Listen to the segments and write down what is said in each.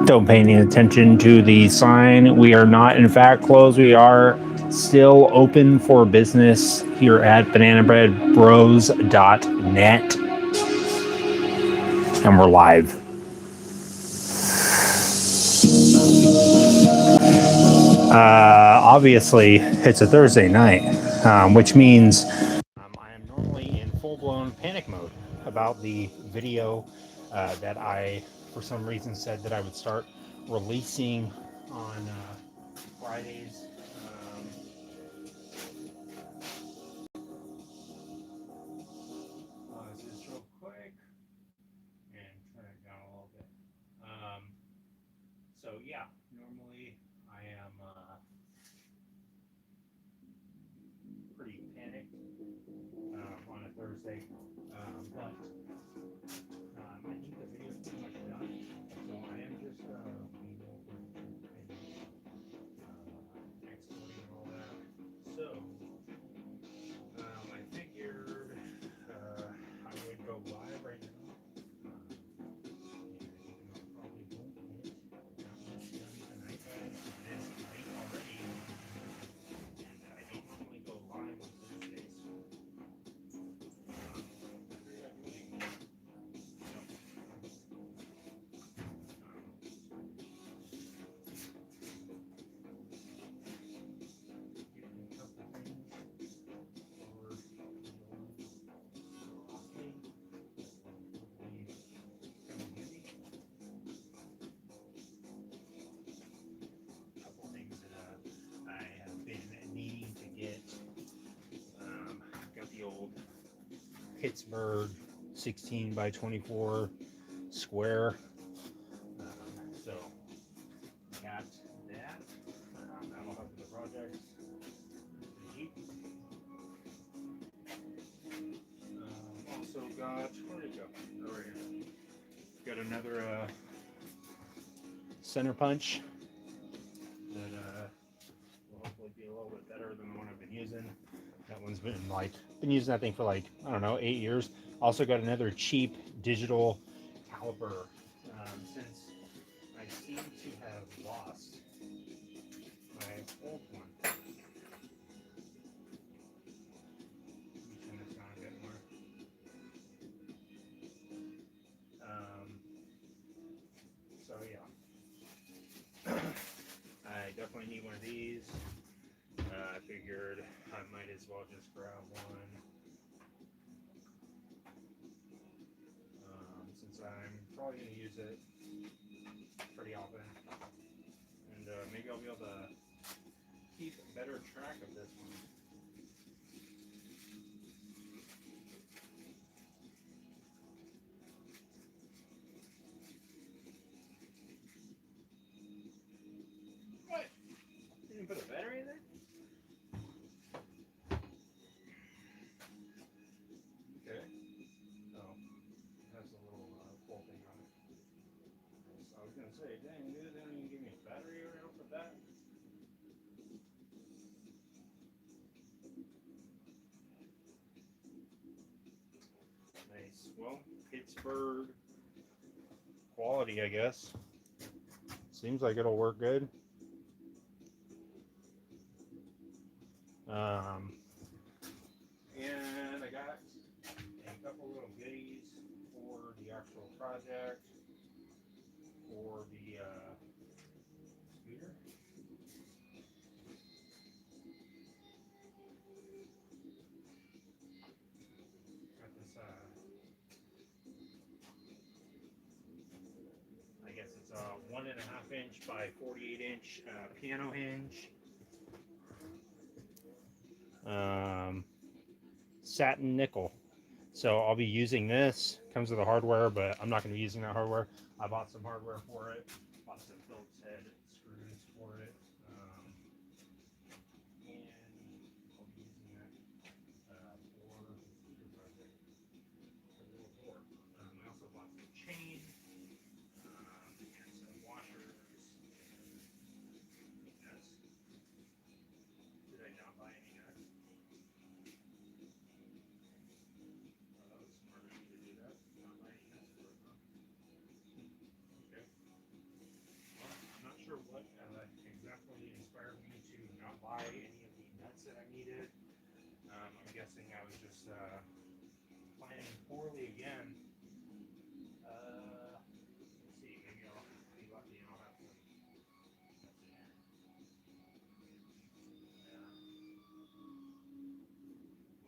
Don't pay any attention to the sign. We are not, in fact, closed. We are still open for business here at bananabreadbros.net. And we're live. Obviously, it's a Thursday night, which means I am normally in full-blown panic mode about the video that I, for some reason, said that I would start releasing on Fridays. Just real quick and turn it down a little bit. So yeah, normally I am pretty panicked on a Thursday, but I think the video is pretty much done. So I am just exporting and all that. So I figured I would go live right now. Probably won't get that much done tonight. It is late already, and I don't normally go live on Thursdays. Pittsburgh 16 by 24 square. So got that. That'll help with the project. Also got, where did it go? Oh, right here. Got another center punch that will hopefully be a little bit better than the one I've been using. That one's been using that thing for like, I don't know, 8 years. Also got another cheap digital caliper since I seem to have lost my old one. Turn this down a bit more. So yeah, I definitely need one of these. I figured I might as well just grab one. Since I'm probably going to use it pretty often. And maybe I'll be able to keep better track of this one. What? You didn't put a battery in there? Okay. Oh, it has a little pull thing on it. I was going to say, dang, dude, they don't even give me a battery or anything for that. Nice. Well, Pittsburgh quality, I guess. Seems like it'll work good. And I got a couple little goodies for the actual project, for the scooter. Got this, I guess it's a 1.5 inch by 48 inch piano hinge. Satin nickel. So I'll be using this. Comes with the hardware, but I'm not going to be using that hardware. I bought some hardware for it. Bought some Phillips head screws for it. And I'll be using that for the project. I also bought some chain and some washers. Yes. Did I not buy any nuts? That was smart of me to do that. Not buy any nuts for it, huh? Okay. is planning poorly again. Let's see, maybe I'll be lucky and I'll have some.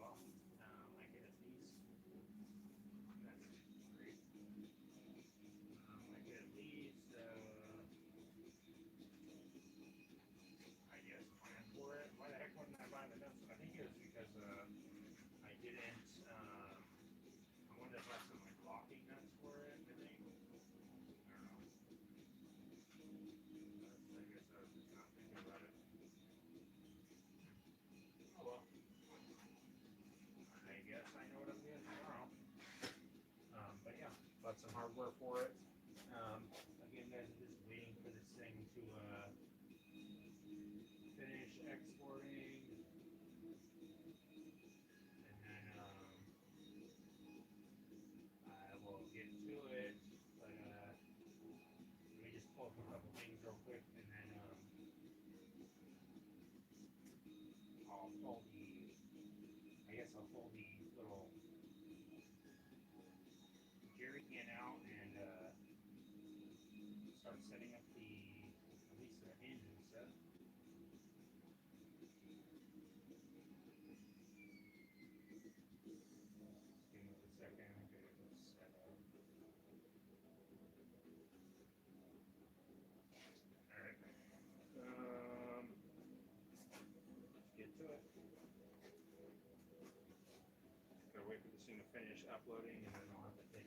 Well, I get at least. That's great. I get at least. I guess plan for it. Why the heck wasn't I buying the nuts? I think it was because I didn't. I wanted to buy some like locking nuts for it. I think. I don't know. I guess I was just not thinking about it. Oh well. I guess I know what I'm doing tomorrow. But yeah, bought some hardware for it. Again, guys, I'm just waiting for this thing to finish exporting, and then I will get to it. But let me just pull up a couple things real quick, and then I'll pull the. I guess I'll pull the little jerry can out and start setting up the at least the hinge and stuff. Give me a second. Get it set up. All right. Get to it. Gotta wait for this thing to finish uploading, and then I'll have to take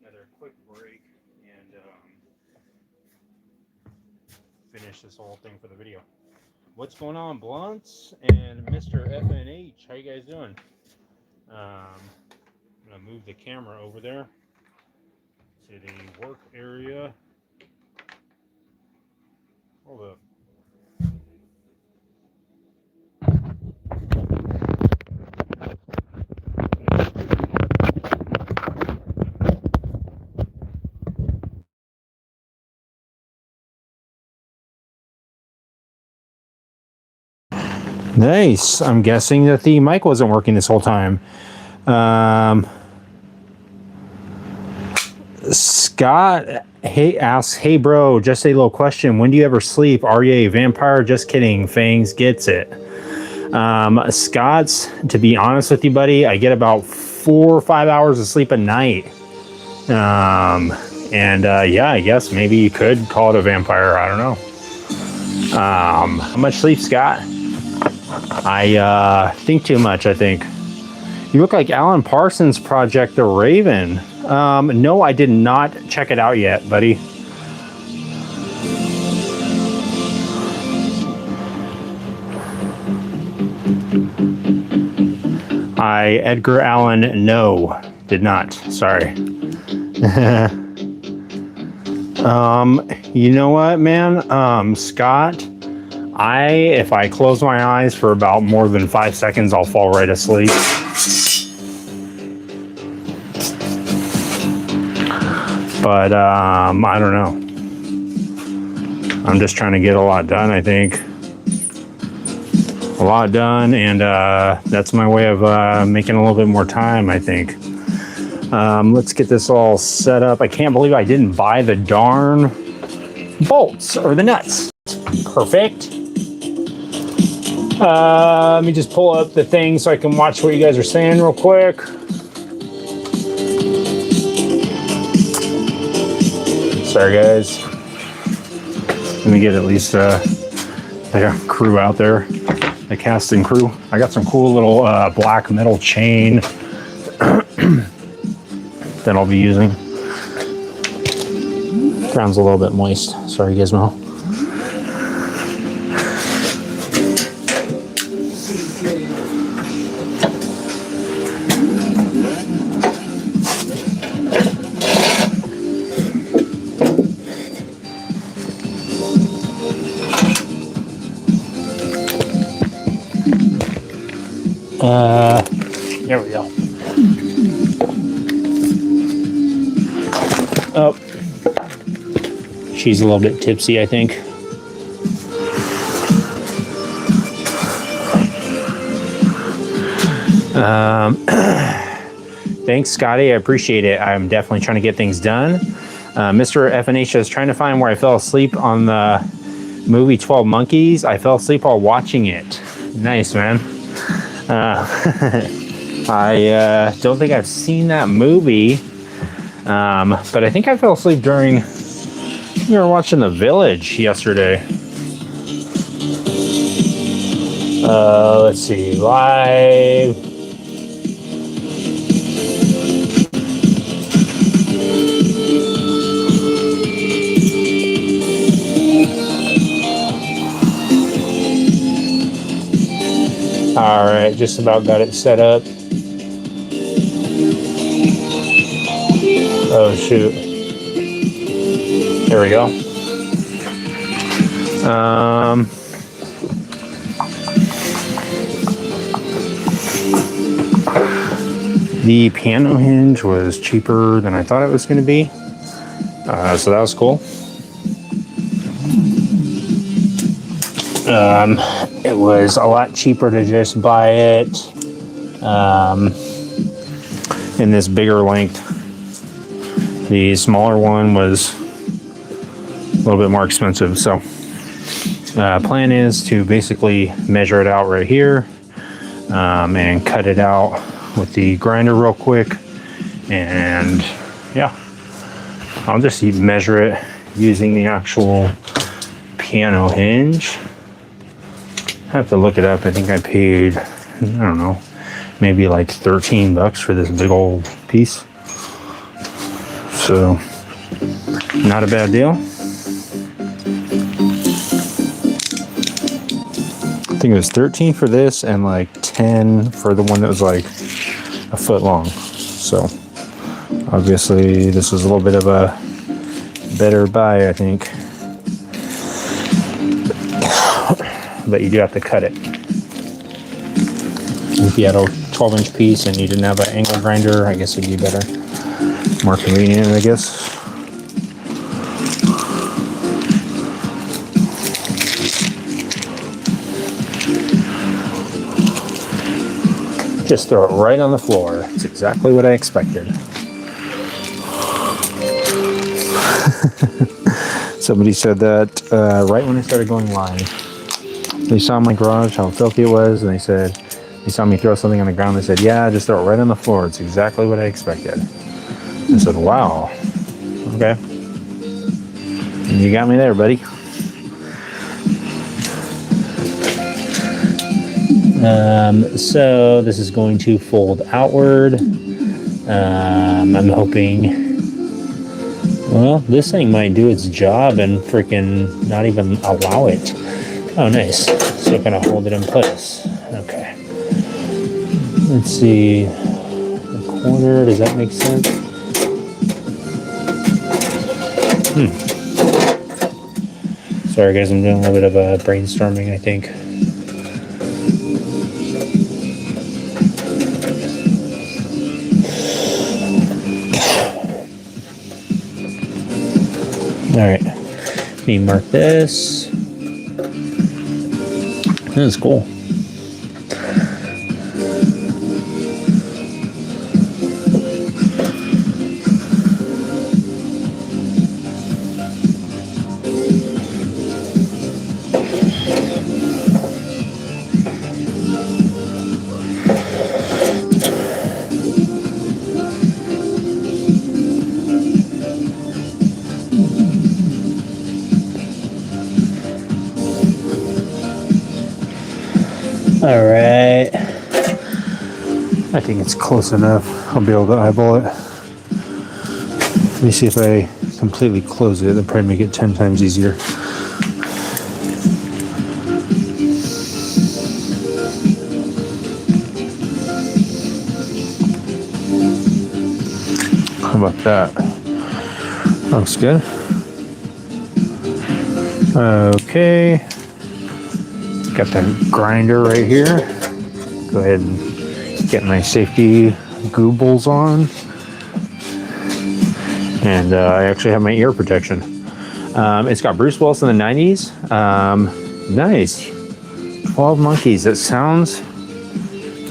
another quick break and finish this whole thing for the video. What's going on, Blunts and Mr. FNH? How you guys doing? I'm gonna move the camera over there to the work area. Hold up. Nice. I'm guessing that the mic wasn't working this whole time. Scott asks, hey bro, just a little question. When do you ever sleep? Are you a vampire? Just kidding. Fangs gets it. Scott's, to be honest with you, buddy, I get about 4 or 5 hours of sleep a night. Yeah, I guess maybe you could call it a vampire. I don't know. How much sleep, Scott? I think too much, I think. You look like Alan Parsons' project, The Raven. No, I did not check it out yet, buddy. Edgar Allan, no, did not. Sorry. You know what, man? Scott, if I close my eyes for about more than 5 seconds, I'll fall right asleep. But I don't know. I'm just trying to get a lot done, I think. A lot done, and that's my way of making a little bit more time, I think. Let's get this all set up. I can't believe I didn't buy the darn bolts or the nuts. Perfect. Let me just pull up the thing so I can watch what you guys are saying real quick. Sorry, guys. Let me get at least the crew out there, the casting crew. I got some cool little black metal chain that I'll be using. Ground's a little bit moist. Sorry, Gizmo. There we go. Oh, she's a little bit tipsy, I think. Thanks, Scotty. I appreciate it. I'm definitely trying to get things done. Mr. FNH is trying to find where I fell asleep on the movie 12 Monkeys. I fell asleep while watching it. Nice, man. I don't think I've seen that movie, but I think I fell asleep during, we were watching The Village yesterday. Let's see, live. All right, just about got it set up. Oh shoot. There we go. The piano hinge was cheaper than I thought it was going to be. So that was cool. It was a lot cheaper to just buy it in this bigger length. The smaller one was a little bit more expensive. So plan is to basically measure it out right here and cut it out with the grinder real quick. And yeah, I'll just measure it using the actual piano hinge. I have to look it up. I think I paid, I don't know, maybe like 13 bucks for this big old piece. So, not a bad deal. I think it was 13 for this and like 10 for the one that was like a foot long. So, obviously this was a little bit of a better buy, I think. But you do have to cut it. If you had a 12-inch piece and you didn't have an angle grinder, I guess it'd be better. More convenient, I guess. Just throw it right on the floor. It's exactly what I expected. Somebody said that right when I started going live. They saw my garage, how filthy it was, and they saw me throw something on the ground. They said, yeah, just throw it right on the floor. It's exactly what I expected. I said, wow. Okay. And you got me there, buddy. So this is going to fold outward. I'm hoping, well, this thing might do its job and freaking not even allow it. Oh, nice. So kind of hold it in place. Okay. Let's see. A quarter. Does that make sense? Sorry, guys. I'm doing a little bit of brainstorming, I think. All right. Let me mark this. That's cool. All right. I think it's close enough. I'll be able to eyeball it. Let me see if I completely close it. That'll probably make it 10 times easier. How about that? Looks good. Okay. Got the grinder right here. Go ahead and get my safety goobles on. And I actually have my ear protection. It's got Bruce Willis in the 90s. Nice. 12 Monkeys. That sounds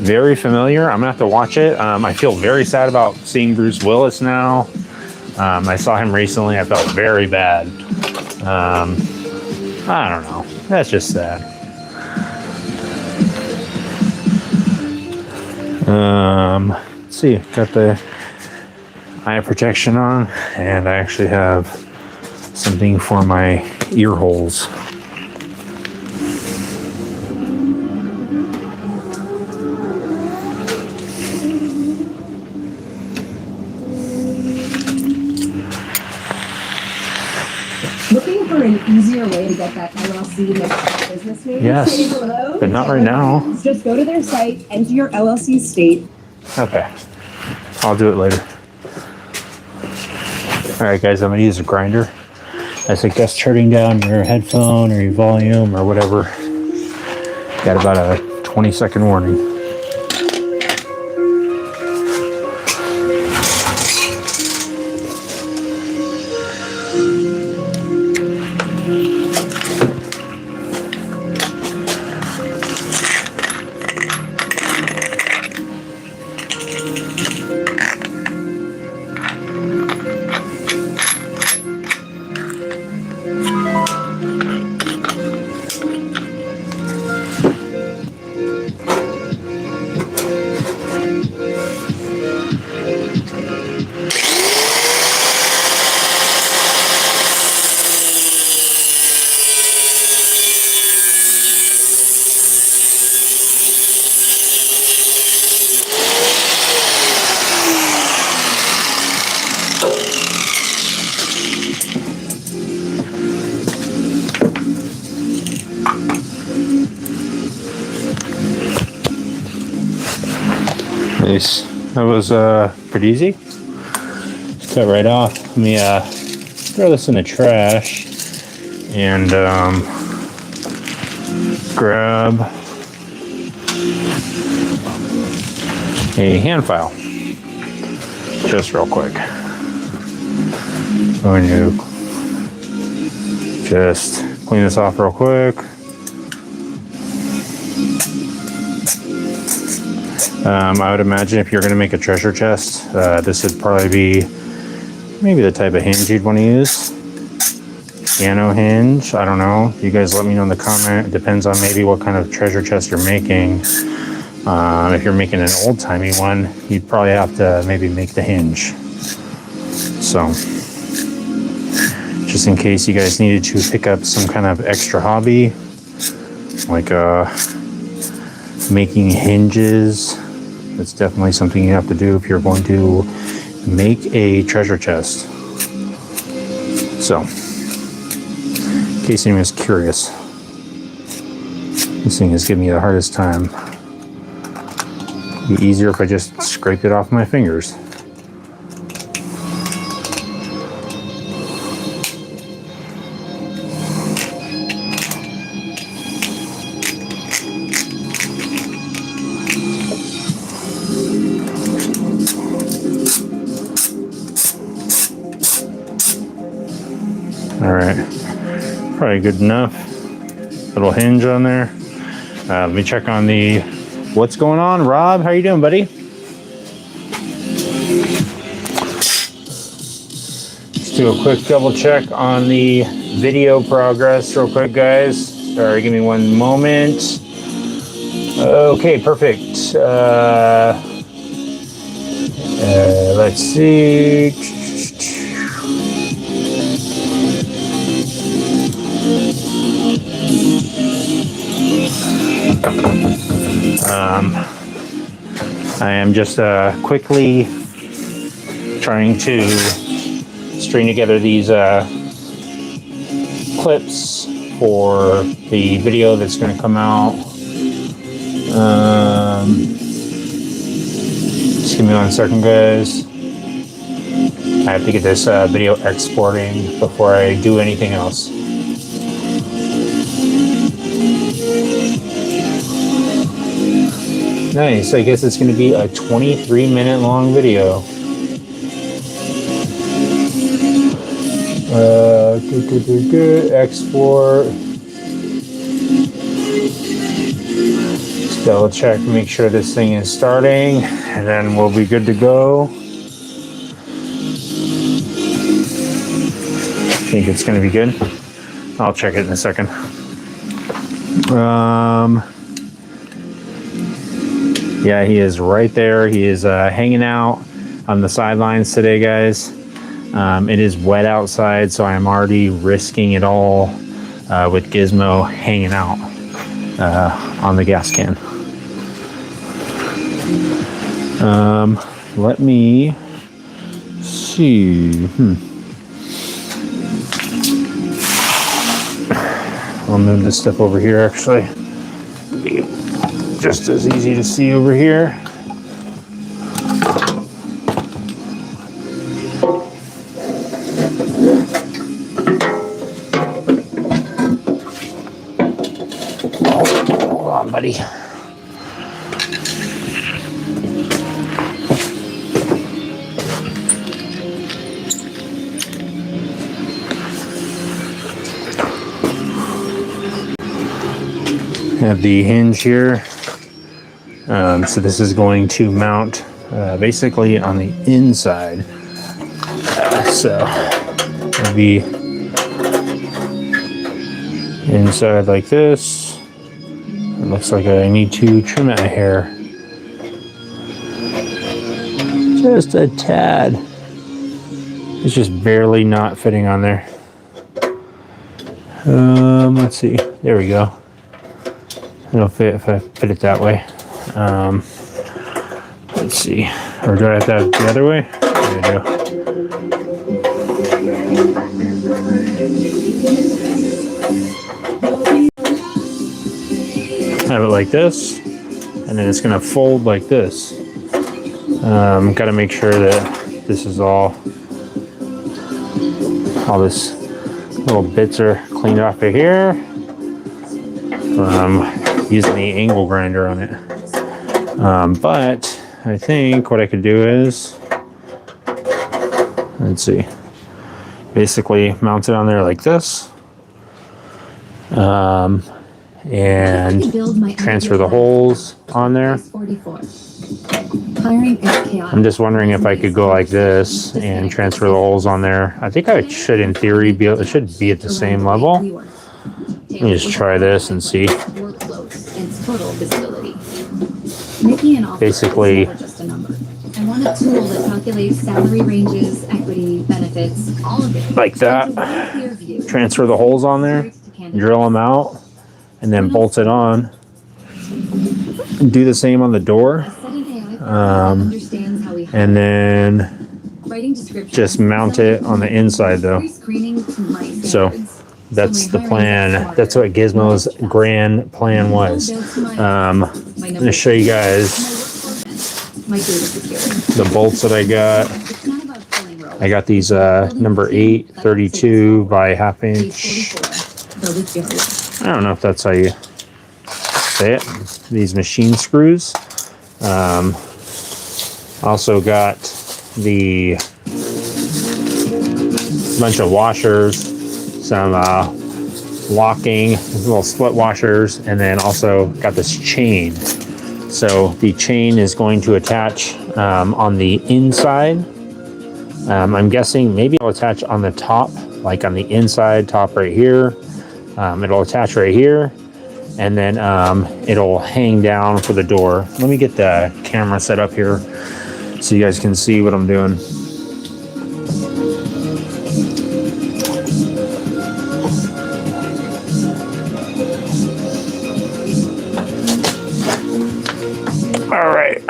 very familiar. I'm gonna have to watch it. I feel very sad about seeing Bruce Willis now. I saw him recently. I felt very bad. I don't know. That's just sad. Let's see. Got the eye protection on, and I actually have something for my ear holes. Looking for an easier way to get that LLC mixed business name? Yes, Say hello, but not right now. Just go to their site, enter your LLC state. Okay, I'll do it later. All right, guys, I'm gonna use a grinder. I suggest turning down your headphone or your volume or whatever. Got about a 20-second warning. Nice. That was pretty easy. Just cut right off. Let me throw this in the trash and grab a hand file. Just real quick. Going to just clean this off real quick. I would imagine if you're going to make a treasure chest, this would probably be maybe the type of hinge you'd want to use. Piano hinge, I don't know. You guys let me know in the comment. It depends on maybe what kind of treasure chest you're making. If you're making an old-timey one, you'd probably have to maybe make the hinge. So, just in case you guys needed to pick up some kind of extra hobby, like making hinges, that's definitely something you have to do if you're going to make a treasure chest. So, in case anyone's curious, this thing is giving me the hardest time. It'd be easier if I just scraped it off my fingers. All right, probably good enough. Little hinge on there. Let me check on the, what's going on? Rob, how you doing, buddy? Let's do a quick double check on the video progress real quick, guys. Sorry, give me one moment. Okay, perfect. Let's see. I am just quickly trying to string together these clips for the video that's going to come out. Just give me 1 second, guys. I have to get this video exporting before I do anything else. Nice, I guess it's going to be a 23-minute long video. Export. Double check, make sure this thing is starting, and then we'll be good to go. Think it's going to be good. I'll check it in a second. Yeah, he is right there. He is hanging out on the sidelines today, guys. It is wet outside, so I'm already risking it all with Gizmo hanging out on the gas can. Let me see. I'll move this stuff over here, actually. Be just as easy to see over here. Hold on, buddy. Have the hinge here. So this is going to mount basically on the inside. So it'll be inside like this. It looks like I need to trim it a hair. Just a tad. It's just barely not fitting on there. Let's see. There we go. It'll fit if I fit it that way. Let's see. Or do I have to have it the other way? There we go. Have it like this, and then it's gonna fold like this. Got to make sure that this is all this little bits are cleaned off of here. Using the angle grinder on it. But I think what I could do is, let's see, basically mount it on there like this, and transfer the holes on there. I'm just wondering if I could go like this and transfer the holes on there. I think I should, in theory, it should be at the same level. Let me just try this and see. Basically, I want a tool that calculates salary ranges, equity, benefits, all of it. Like that. Transfer the holes on there, drill them out, and then bolt it on. Do the same on the door. And then just mount it on the inside though. So that's the plan. That's what Gizmo's grand plan was. I'm going to show you guys the bolts that I got. I got these number 8, 32 by 1/2 inch. I don't know if that's how you say it. These machine screws. Also got the bunch of washers, some locking, little split washers, and then also got this chain. So the chain is going to attach on the inside. I'm guessing maybe it'll attach on the top, like on the inside top right here. It'll attach right here, and then it'll hang down for the door. Let me get the camera set up here so you guys can see what I'm doing. All right.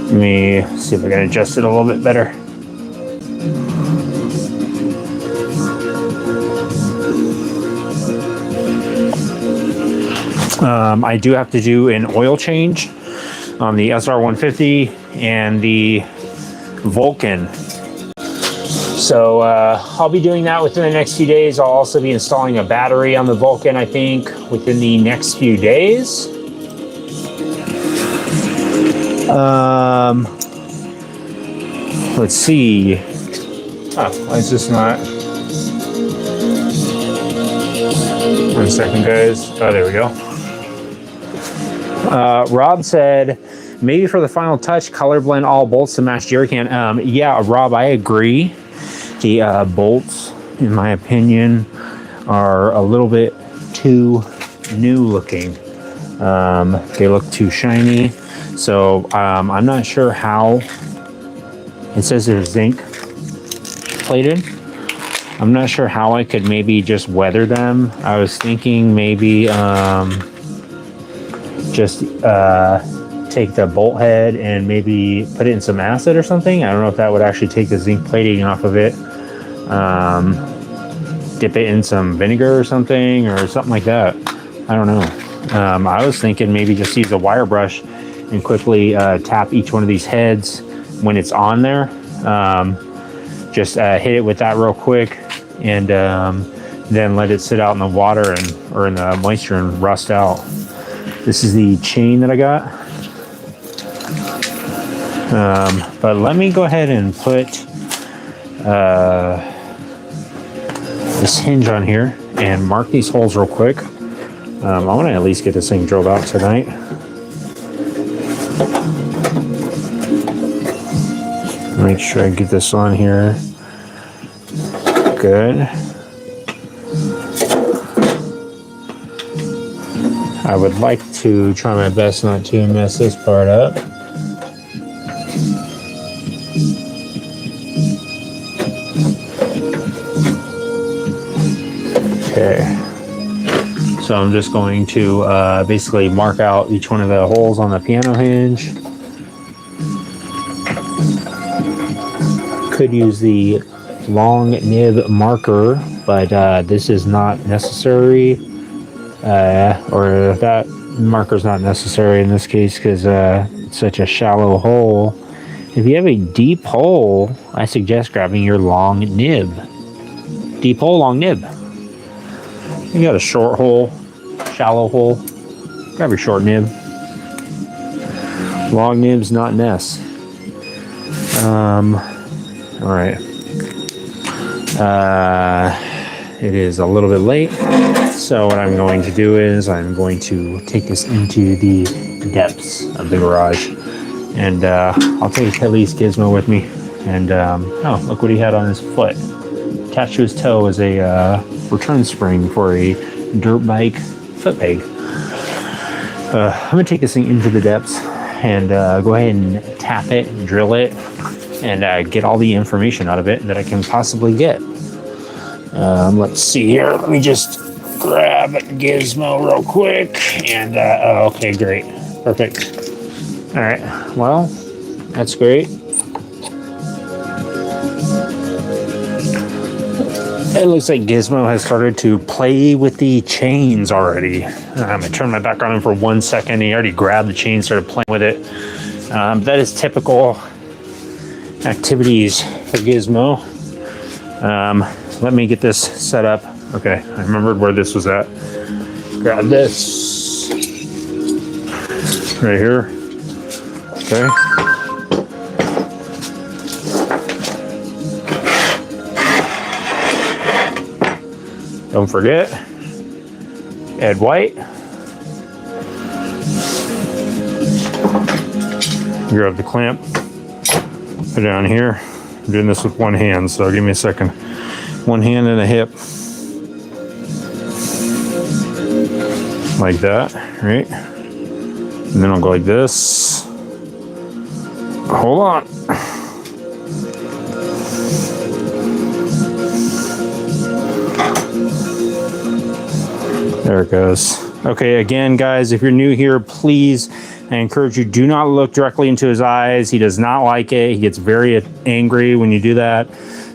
Let me see if I can adjust it a little bit better. I do have to do an oil change on the SR150 and the Vulcan. So I'll be doing that within the next few days. I'll also be installing a battery on the Vulcan, I think, within the next few days. Let's see. Oh, why is this not? 1 second, guys. Oh, there we go. Rob said, maybe for the final touch, color blend all bolts to match jerry can. Yeah, Rob, I agree. The bolts, in my opinion, are a little bit too new looking. They look too shiny. So I'm not sure how. It says they're zinc plated. I'm not sure how I could maybe just weather them. I was thinking maybe just take the bolt head and maybe put it in some acid or something. I don't know if that would actually take the zinc plating off of it. Dip it in some vinegar or something like that. I don't know. I was thinking maybe just use a wire brush and quickly tap each one of these heads when it's on there. Just hit it with that real quick, and then let it sit out in the water or in the moisture and rust out. This is the chain that I got. But let me go ahead and put this hinge on here and mark these holes real quick. I want to at least get this thing drilled out tonight. Make sure I get this on here. Good. I would like to try my best not to mess this part up. Okay. So I'm just going to basically mark out each one of the holes on the piano hinge. Could use the long nib marker, but this is not necessary. Or that marker's not necessary in this case because it's such a shallow hole. If you have a deep hole, I suggest grabbing your long nib. Deep hole, long nib. You got a short hole, shallow hole, grab your short nib. Long nib's not ness. All right. It is a little bit late. So what I'm going to do is I'm going to take this into the depths of the garage, and I'll take at least Gizmo with me. And oh, look what he had on his foot. Attached to his toe is a return spring for a dirt bike foot peg. I'm gonna take this thing into the depths and go ahead and tap it, drill it, and get all the information out of it that I can possibly get. Let's see here. Let me just grab Gizmo real quick. And, oh, okay, great. Perfect. All right. Well, that's great. It looks like Gizmo has started to play with the chains already. I turned my back on him for 1 second. He already grabbed the chain, started playing with it. That is typical activities for Gizmo. Let me get this set up. Okay, I remembered where this was at. Grab this right here. Okay. Don't forget, add white. Grab the clamp, put it down here. I'm doing this with one hand, so give me a second. One hand and a hip. Like that, right? And then I'll go like this. Hold on. There it goes. Okay, again, guys, if you're new here, please, I encourage you, do not look directly into his eyes. He does not like it. He gets very angry when you do that.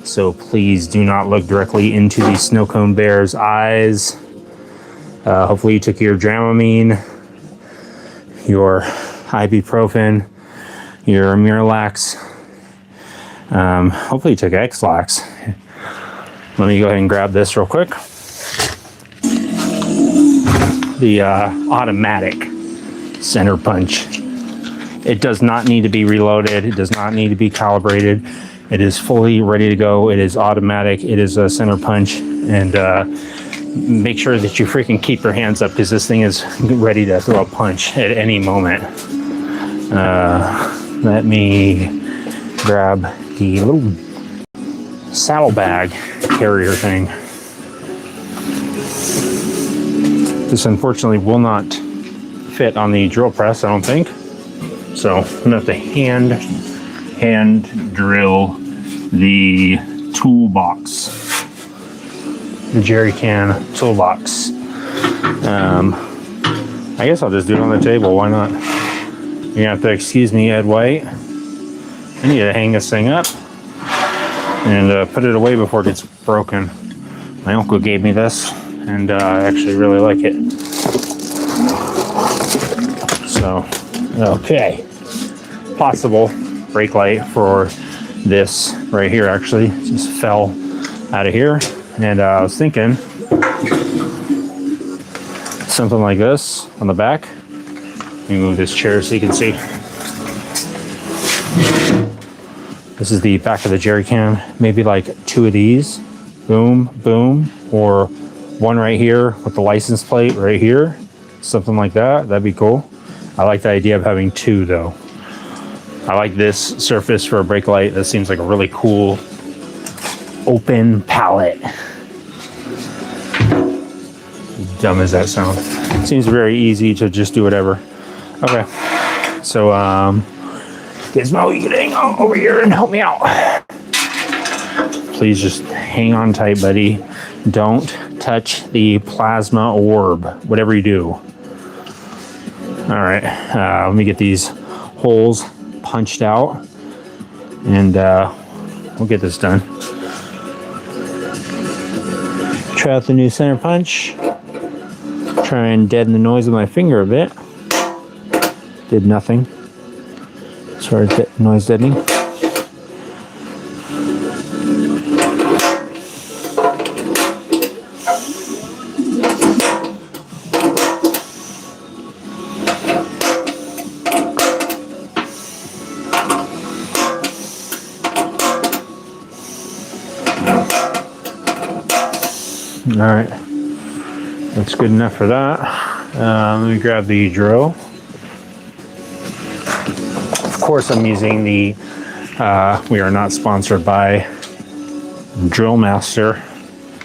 So please do not look directly into the snow cone bear's eyes. Hopefully you took your Dramamine, your ibuprofen, your Miralax. Hopefully you took X-Lax. Let me go ahead and grab this real quick. The automatic center punch. It does not need to be reloaded. It does not need to be calibrated. It is fully ready to go. It is automatic. It is a center punch. And make sure that you freaking keep your hands up because this thing is ready to throw a punch at any moment. Let me grab the little saddlebag carrier thing. This unfortunately will not fit on the drill press, I don't think. So I'm gonna have to hand drill the toolbox, the jerry can toolbox. I guess I'll just do it on the table. Why not? You're gonna have to excuse me, Ed White. I need to hang this thing up and put it away before it gets broken. My uncle gave me this, and I actually really like it. So, okay. Possible brake light for this right here, actually. Just fell out of here. And I was thinking something like this on the back. Let me move this chair so you can see. This is the back of the jerry can. Maybe like 2 of these. Boom, boom. Or one right here with the license plate right here. Something like that. That'd be cool. I like the idea of having 2 though. I like this surface for a brake light. That seems like a really cool open palette. Dumb as that sounds. Seems very easy to just do whatever. Okay. So, Gizmo, you can hang over here and help me out. Please just hang on tight, buddy. Don't touch the plasma orb, whatever you do. All right, let me get these holes punched out and we'll get this done. Try out the new center punch. Try and deaden the noise of my finger a bit. Did nothing. Sorry, noise deadening. All right, that's good enough for that. Let me grab the drill. Of course, I'm using the, we are not sponsored by Drill Master.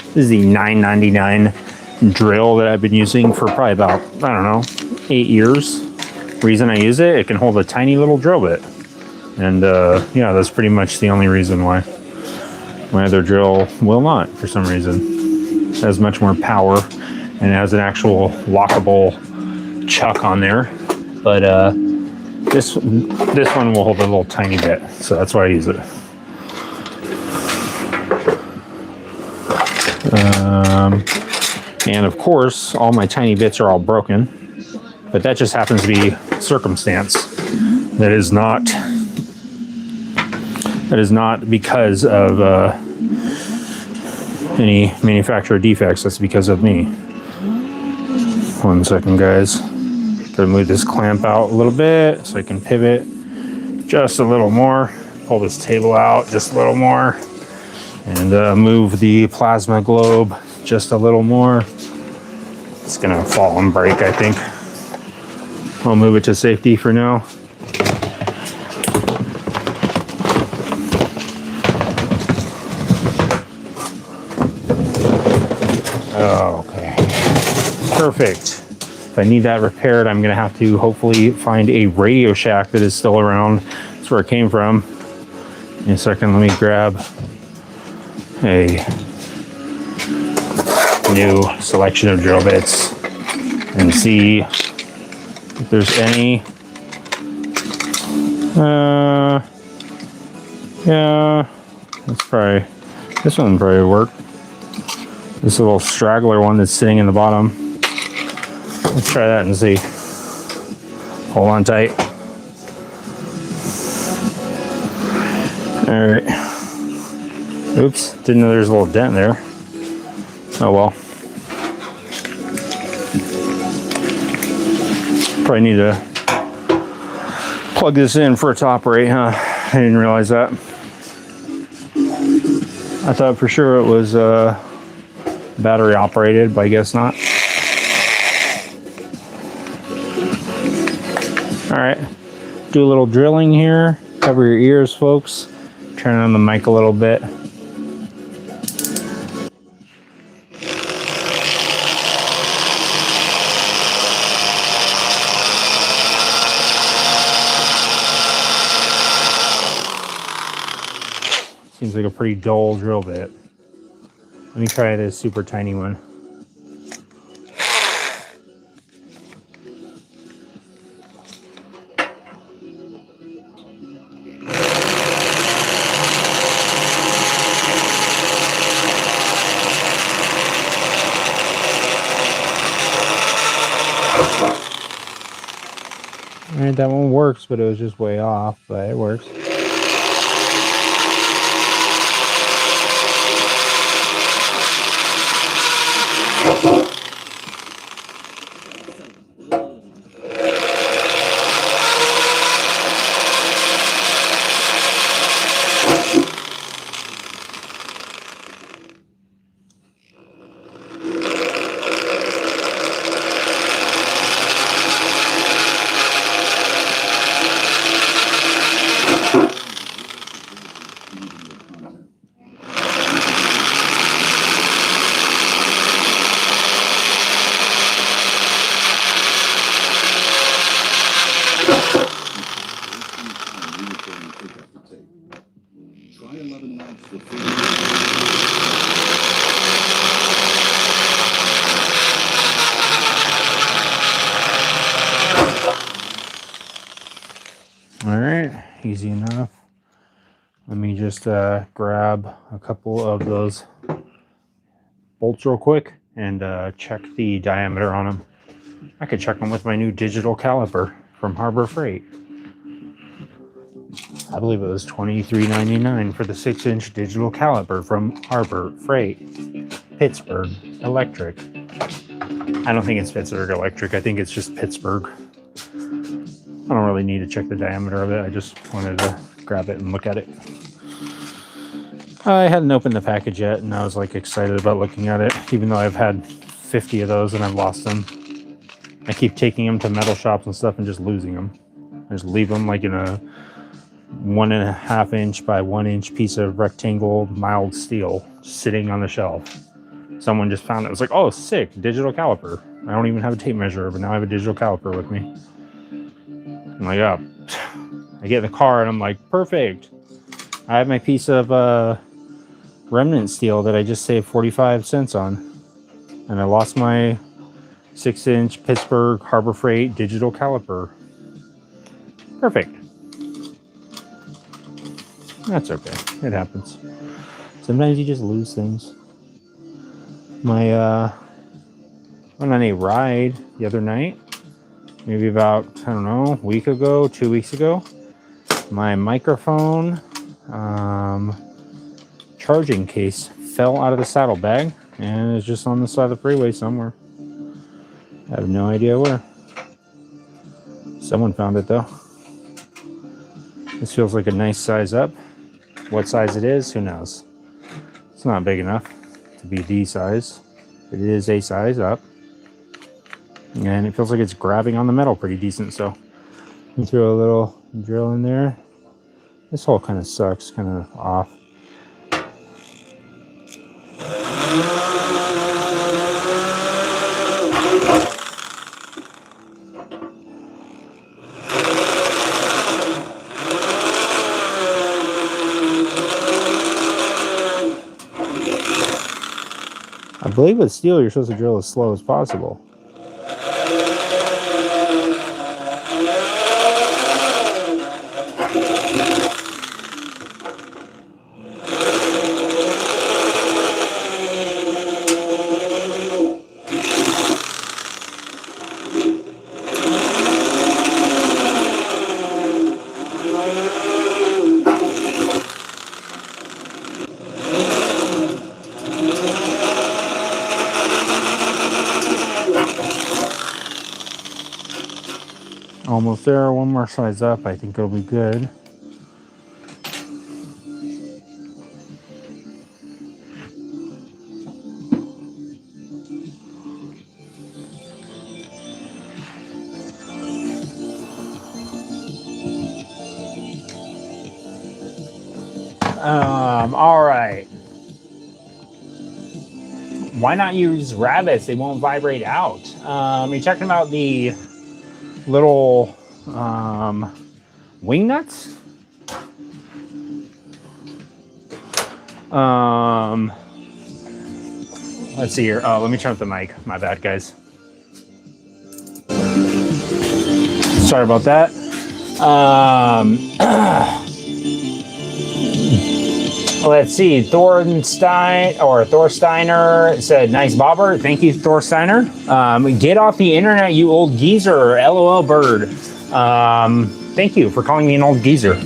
This is the $9.99 drill that I've been using for probably about, I don't know, 8 years. Reason I use it, it can hold a tiny little drill bit. And yeah, that's pretty much the only reason why. My other drill will not, for some reason. It has much more power and it has an actual lockable chuck on there. But this one will hold a little tiny bit, so that's why I use it. And of course, all my tiny bits are all broken, but that just happens to be circumstance. That is not because of any manufacturer defects. That's because of me. 1 second, guys. Gonna move this clamp out a little bit so I can pivot just a little more. Pull this table out just a little more. And move the plasma globe just a little more. It's gonna fall and break, I think. I'll move it to safety for now. Okay, perfect. If I need that repaired, I'm gonna have to hopefully find a Radio Shack that is still around. That's where it came from. In a second, let me grab a new selection of drill bits and see if there's any. Yeah, that's probably, this one probably would work. This little straggler one that's sitting in the bottom. Let's try that and see. Hold on tight. All right. Oops, didn't know there's a little dent there. Oh well. Probably need to plug this in for a top rate, huh? I didn't realize that. I thought for sure it was Battery operated, but I guess not. All right, do a little drilling here. Cover your ears, folks. Turn on the mic a little bit. Seems like a pretty dull drill bit. Let me try this super tiny one. Alright, that one works, but it was just way off, but it works. Alright, easy enough. Let me just grab a couple of those bolts real quick and check the diameter on them. I could check them with my new digital caliper from Harbor Freight. I believe it was $23.99 for the 6-inch digital caliper from Harbor Freight. Pittsburgh Electric. I don't think it's Pittsburgh Electric. I think it's just Pittsburgh. I don't really need to check the diameter of it. I just wanted to grab it and look at it. I hadn't opened the package yet, and I was like excited about looking at it, even though I've had 50 of those and I've lost them. I keep taking them to metal shops and stuff and just losing them. I just leave them like in a 1.5 inch by 1 inch piece of rectangle mild steel sitting on the shelf. Someone just found it. It was like, oh, sick, digital caliper. I don't even have a tape measure, but now I have a digital caliper with me. I'm like, oh. I get in the car and I'm like, perfect. I have my piece of remnant steel that I just saved 45 cents on. And I lost my 6-inch Pittsburgh Harbor Freight digital caliper. Perfect. That's okay. It happens. Sometimes you just lose things. My went on a ride the other night, maybe about, I don't know, a week ago, 2 weeks ago. My microphone charging case fell out of the saddlebag and it's just on the side of the freeway somewhere. I have no idea where. Someone found it though. This feels like a nice size up. What size it is, who knows? It's not big enough to be the size. It is a size up. And it feels like it's grabbing on the metal pretty decent, so you throw a little drill in there. This hole kind of sucks, kind of off. I believe with steel, you're supposed to drill as slow as possible. Almost there, one more size up, I think it'll be good. All right. Why not use rabbits? They won't vibrate out. You're talking about the little wing nuts? Let's see here. Oh, let me turn up the mic. My bad, guys. Sorry about that. Let's see. Thorsteiner said, nice bobber. Thank you, Thorsteiner. Get off the internet, you old geezer. LOL bird. Thank you for calling me an old geezer.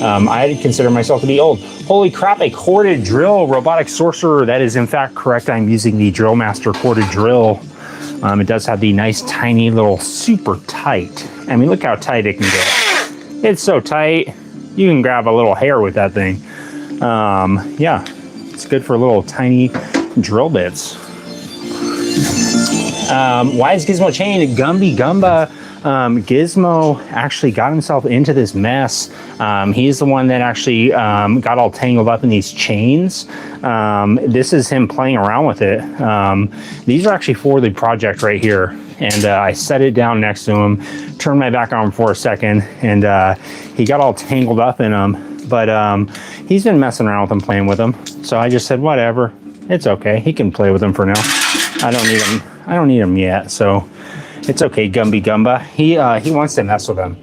I consider myself to be old. Holy crap, a corded drill, robotic sorcerer. That is in fact correct. I'm using the Drill Master corded drill. It does have the nice, tiny little, super tight. I mean, look how tight it can get. It's so tight, you can grab a little hair with that thing. Yeah, it's good for little tiny drill bits. Why is Gizmo chained? Gumby Gumba. Gizmo actually got himself into this mess. He's the one that actually got all tangled up in these chains. This is him playing around with it. These are actually for the project right here. And I set it down next to him, turned my back on him for a second, and he got all tangled up in them. But he's been messing around with them, playing with them. So I just said, whatever, it's okay. He can play with them for now. I don't need him. I don't need him yet. So it's okay, Gumby Gumba. He wants to mess with them.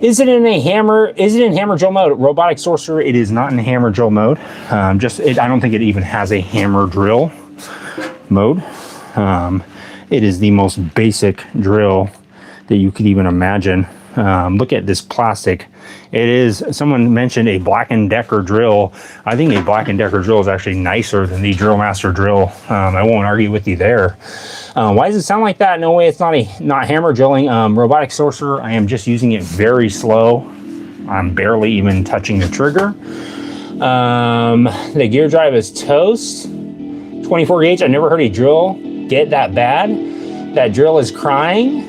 Is it in hammer drill mode? Robotic sorcerer. It is not in hammer drill mode. I don't think it even has a hammer drill mode. It is the most basic drill that you could even imagine. Look at this plastic. It is, someone mentioned a Black & Decker drill. I think a Black & Decker drill is actually nicer than the Drill Master drill. I won't argue with you there. Why does it sound like that? No way, it's not hammer drilling. Robotic sorcerer, I am just using it very slow. I'm barely even touching the trigger. The gear drive is toast. 24 gauge, I never heard a drill get that bad. That drill is crying.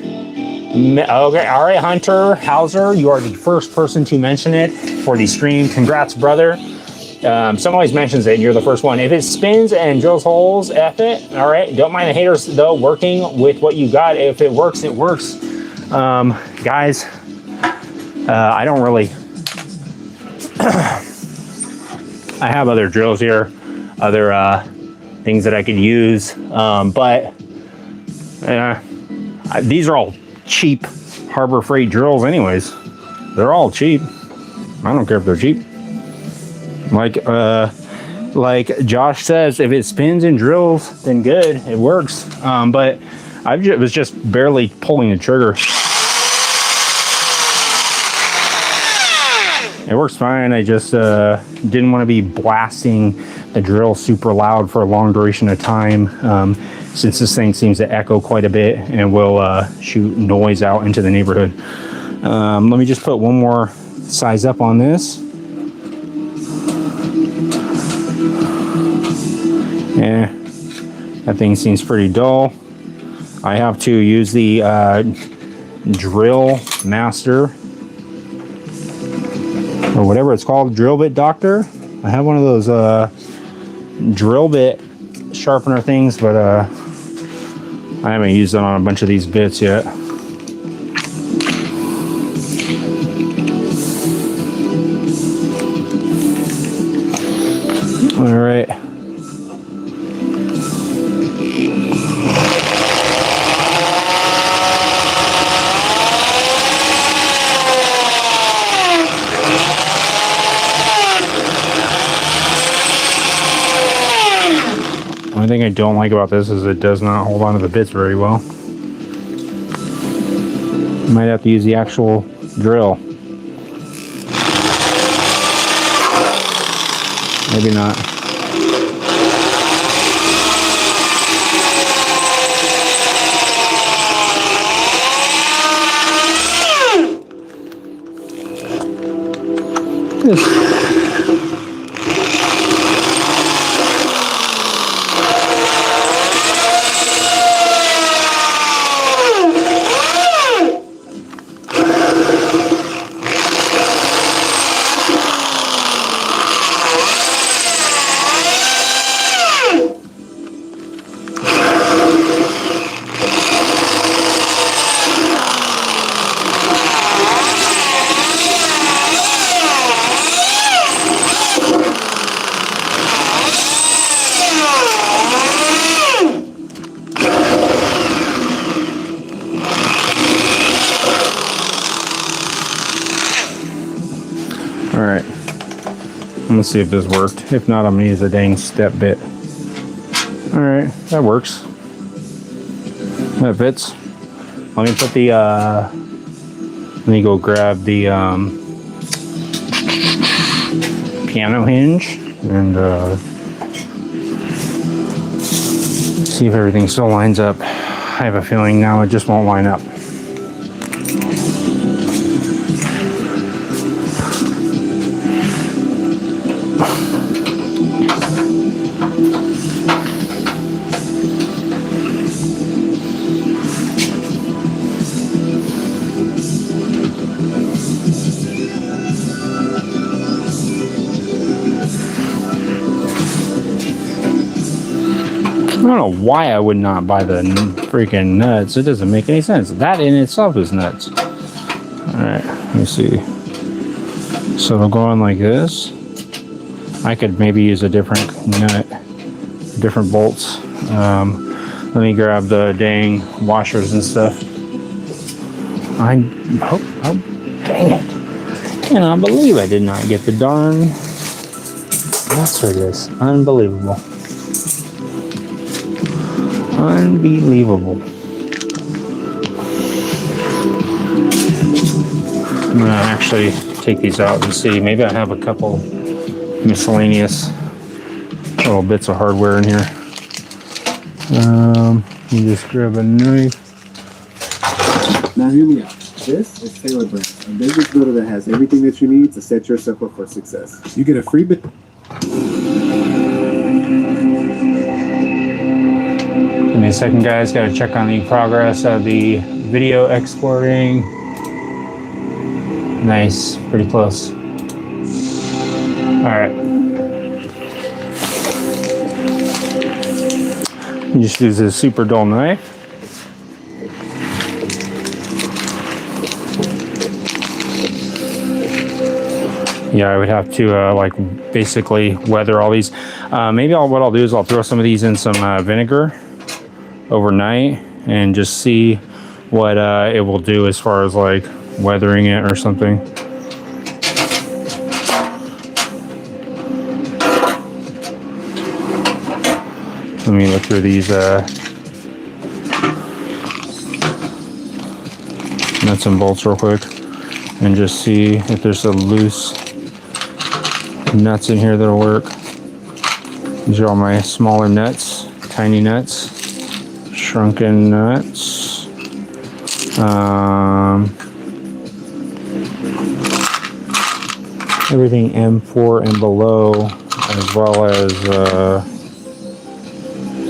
Okay, all right, Hunter Hauser, you are the first person to mention it for the stream. Congrats, brother. Someone always mentions it, and you're the first one. If it spins and drills holes, F it. All right, don't mind the haters, though, working with what you got. If it works, it works. Guys, I don't really... I have other drills here, other things that I could use, but these are all cheap Harbor Freight drills anyways. They're all cheap. I don't care if they're cheap. Like Josh says, if it spins and drills, then good, it works. But I was just barely pulling the trigger. It works fine. I just didn't want to be blasting the drill super loud for a long duration of time, since this thing seems to echo quite a bit and will shoot noise out into the neighborhood. Let me just put one more size up on this. Yeah, that thing seems pretty dull. I have to use the Drill Master, or whatever it's called, drill bit doctor. I have one of those drill bit sharpener things, but I haven't used it on a bunch of these bits yet. All right. One thing I don't like about this is it does not hold on to the bits very well. Might have to use the actual drill. Maybe not. Let's see if this worked. If not, I'm gonna use a dang step bit. All right, that works. That fits. Let me put the, let me go grab the piano hinge and see if everything still lines up. I have a feeling now it just won't line up. I don't know why I would not buy the freaking nuts. It doesn't make any sense. That in itself is nuts. Alright, let me see. So it'll go on like this. I could maybe use a different nut, different bolts. Let me grab the dang washers and stuff. Oh, dang it. I cannot believe I did not get the darn nuts for this. Unbelievable. Unbelievable. I'm gonna actually take these out and see. Maybe I have a couple miscellaneous little bits of hardware in here. You just grab a knife. Now hear me out. This is Taylor Brand, a business builder that has everything that you need to set yourself up for success. You get a free bit. Give me a second, guys. Got to check on the progress of the video exporting. Nice, pretty close. All right. You just use this super dull knife. Yeah, I would have to like basically weather all these. Maybe what I'll do is I'll throw some of these in some vinegar overnight and just see what it will do as far as like weathering it or something. Let me look through these nuts and bolts real quick and just see if there's a loose nuts in here that'll work. These are all my smaller nuts, tiny nuts, shrunken nuts. Everything M4 and below, as well as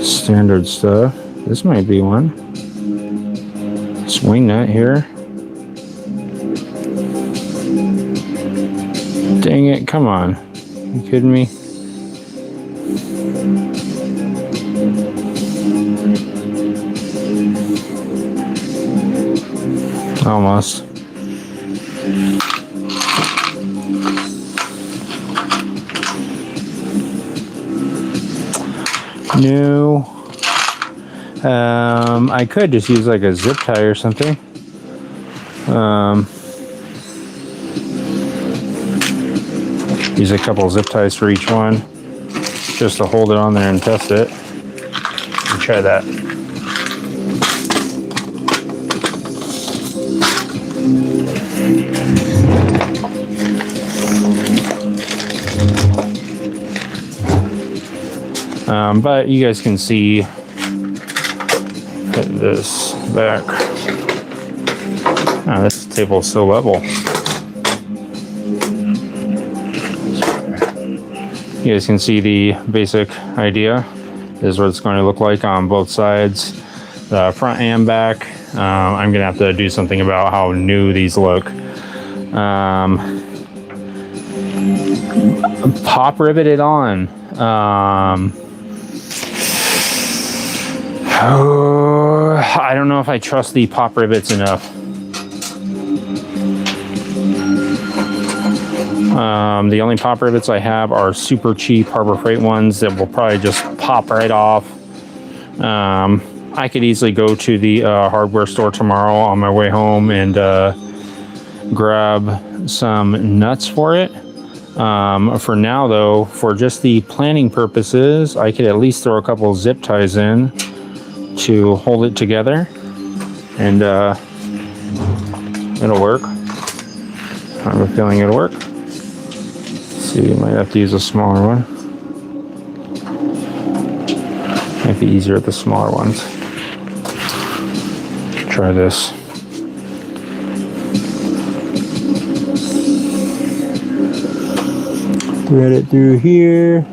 standard stuff. This might be one. Swing nut here. Dang it, come on. You kidding me? Almost. No. I could just use like a zip tie or something. Use a couple zip ties for each one just to hold it on there and test it. And try that. But you guys can see, put this back. Oh, this table is so level. You guys can see the basic idea. This is what it's going to look like on both sides, the front and back. I'm gonna have to do something about how new these look. Pop riveted on. I don't know if I trust the pop rivets enough. The only pop rivets I have are super cheap Harbor Freight ones that will probably just pop right off. I could easily go to the hardware store tomorrow on my way home and grab some nuts for it. For now, though, for just the planning purposes, I could at least throw a couple zip ties in to hold it together, and it'll work. I have a feeling it'll work. Let's see, might have to use a smaller one. Might be easier with the smaller ones. Try this. Thread it through here.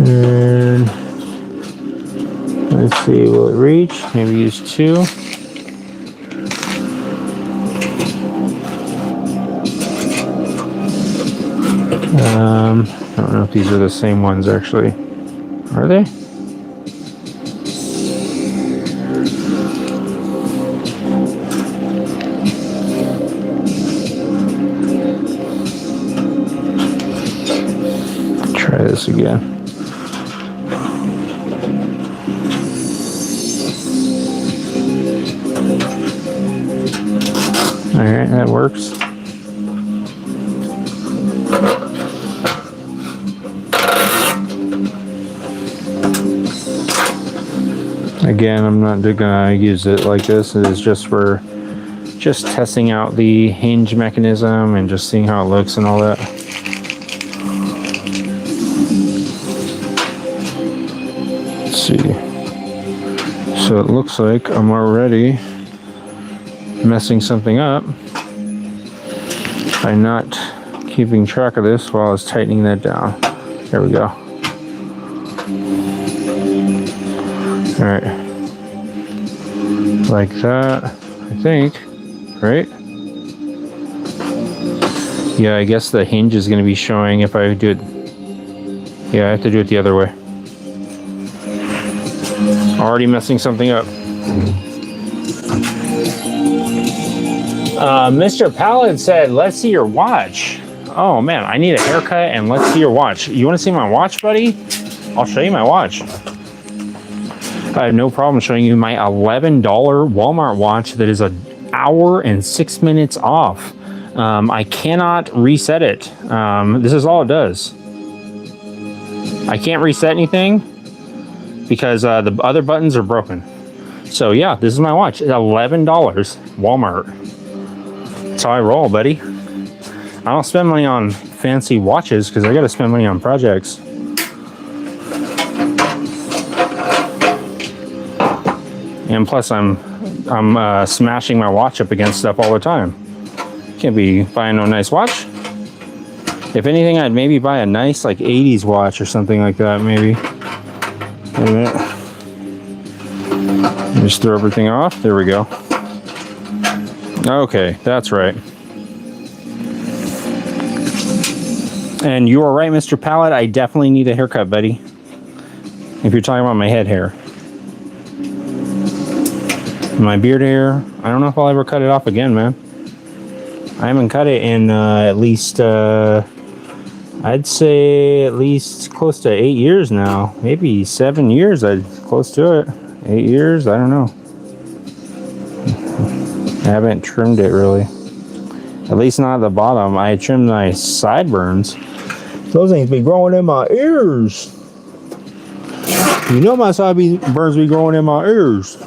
And let's see, will it reach? Maybe use 2. I don't know if these are the same ones actually. Are they? Try this again. All right, that works. Again, I'm not gonna use it like this. It is just for testing out the hinge mechanism and just seeing how it looks and all that. Let's see. So it looks like I'm already messing something up by not keeping track of this while I was tightening that down. There we go. All right, like that, I think, right? Yeah, I guess the hinge is going to be showing if I do it. Yeah, I have to do it the other way. Already messing something up. Mr. Pallet said, let's see your watch. Oh man, I need a haircut and let's see your watch. You want to see my watch, buddy? I'll show you my watch. I have no problem showing you my $11 Walmart watch that is an hour and 6 minutes off. I cannot reset it. This is all it does. I can't reset anything because the other buttons are broken. So yeah, this is my watch. It's $11 Walmart. That's how I roll, buddy. I don't spend money on fancy watches because I got to spend money on projects. And plus, I'm smashing my watch up against stuff all the time. Can't be buying no nice watch. If anything, I'd maybe buy a nice like 80s watch or something like that, maybe. Wait a minute. Just throw everything off. There we go. Okay, that's right. And you are right, Mr. Pallet. I definitely need a haircut, buddy. If you're talking about my head hair. My beard hair, I don't know if I'll ever cut it off again, man. I haven't cut it in at least, I'd say at least close to 8 years now. Maybe 7 years, close to it. 8 years, I don't know. I haven't trimmed it really. At least not at the bottom. I trimmed my sideburns. Those things be growing in my ears. You know my sideburns be growing in my ears.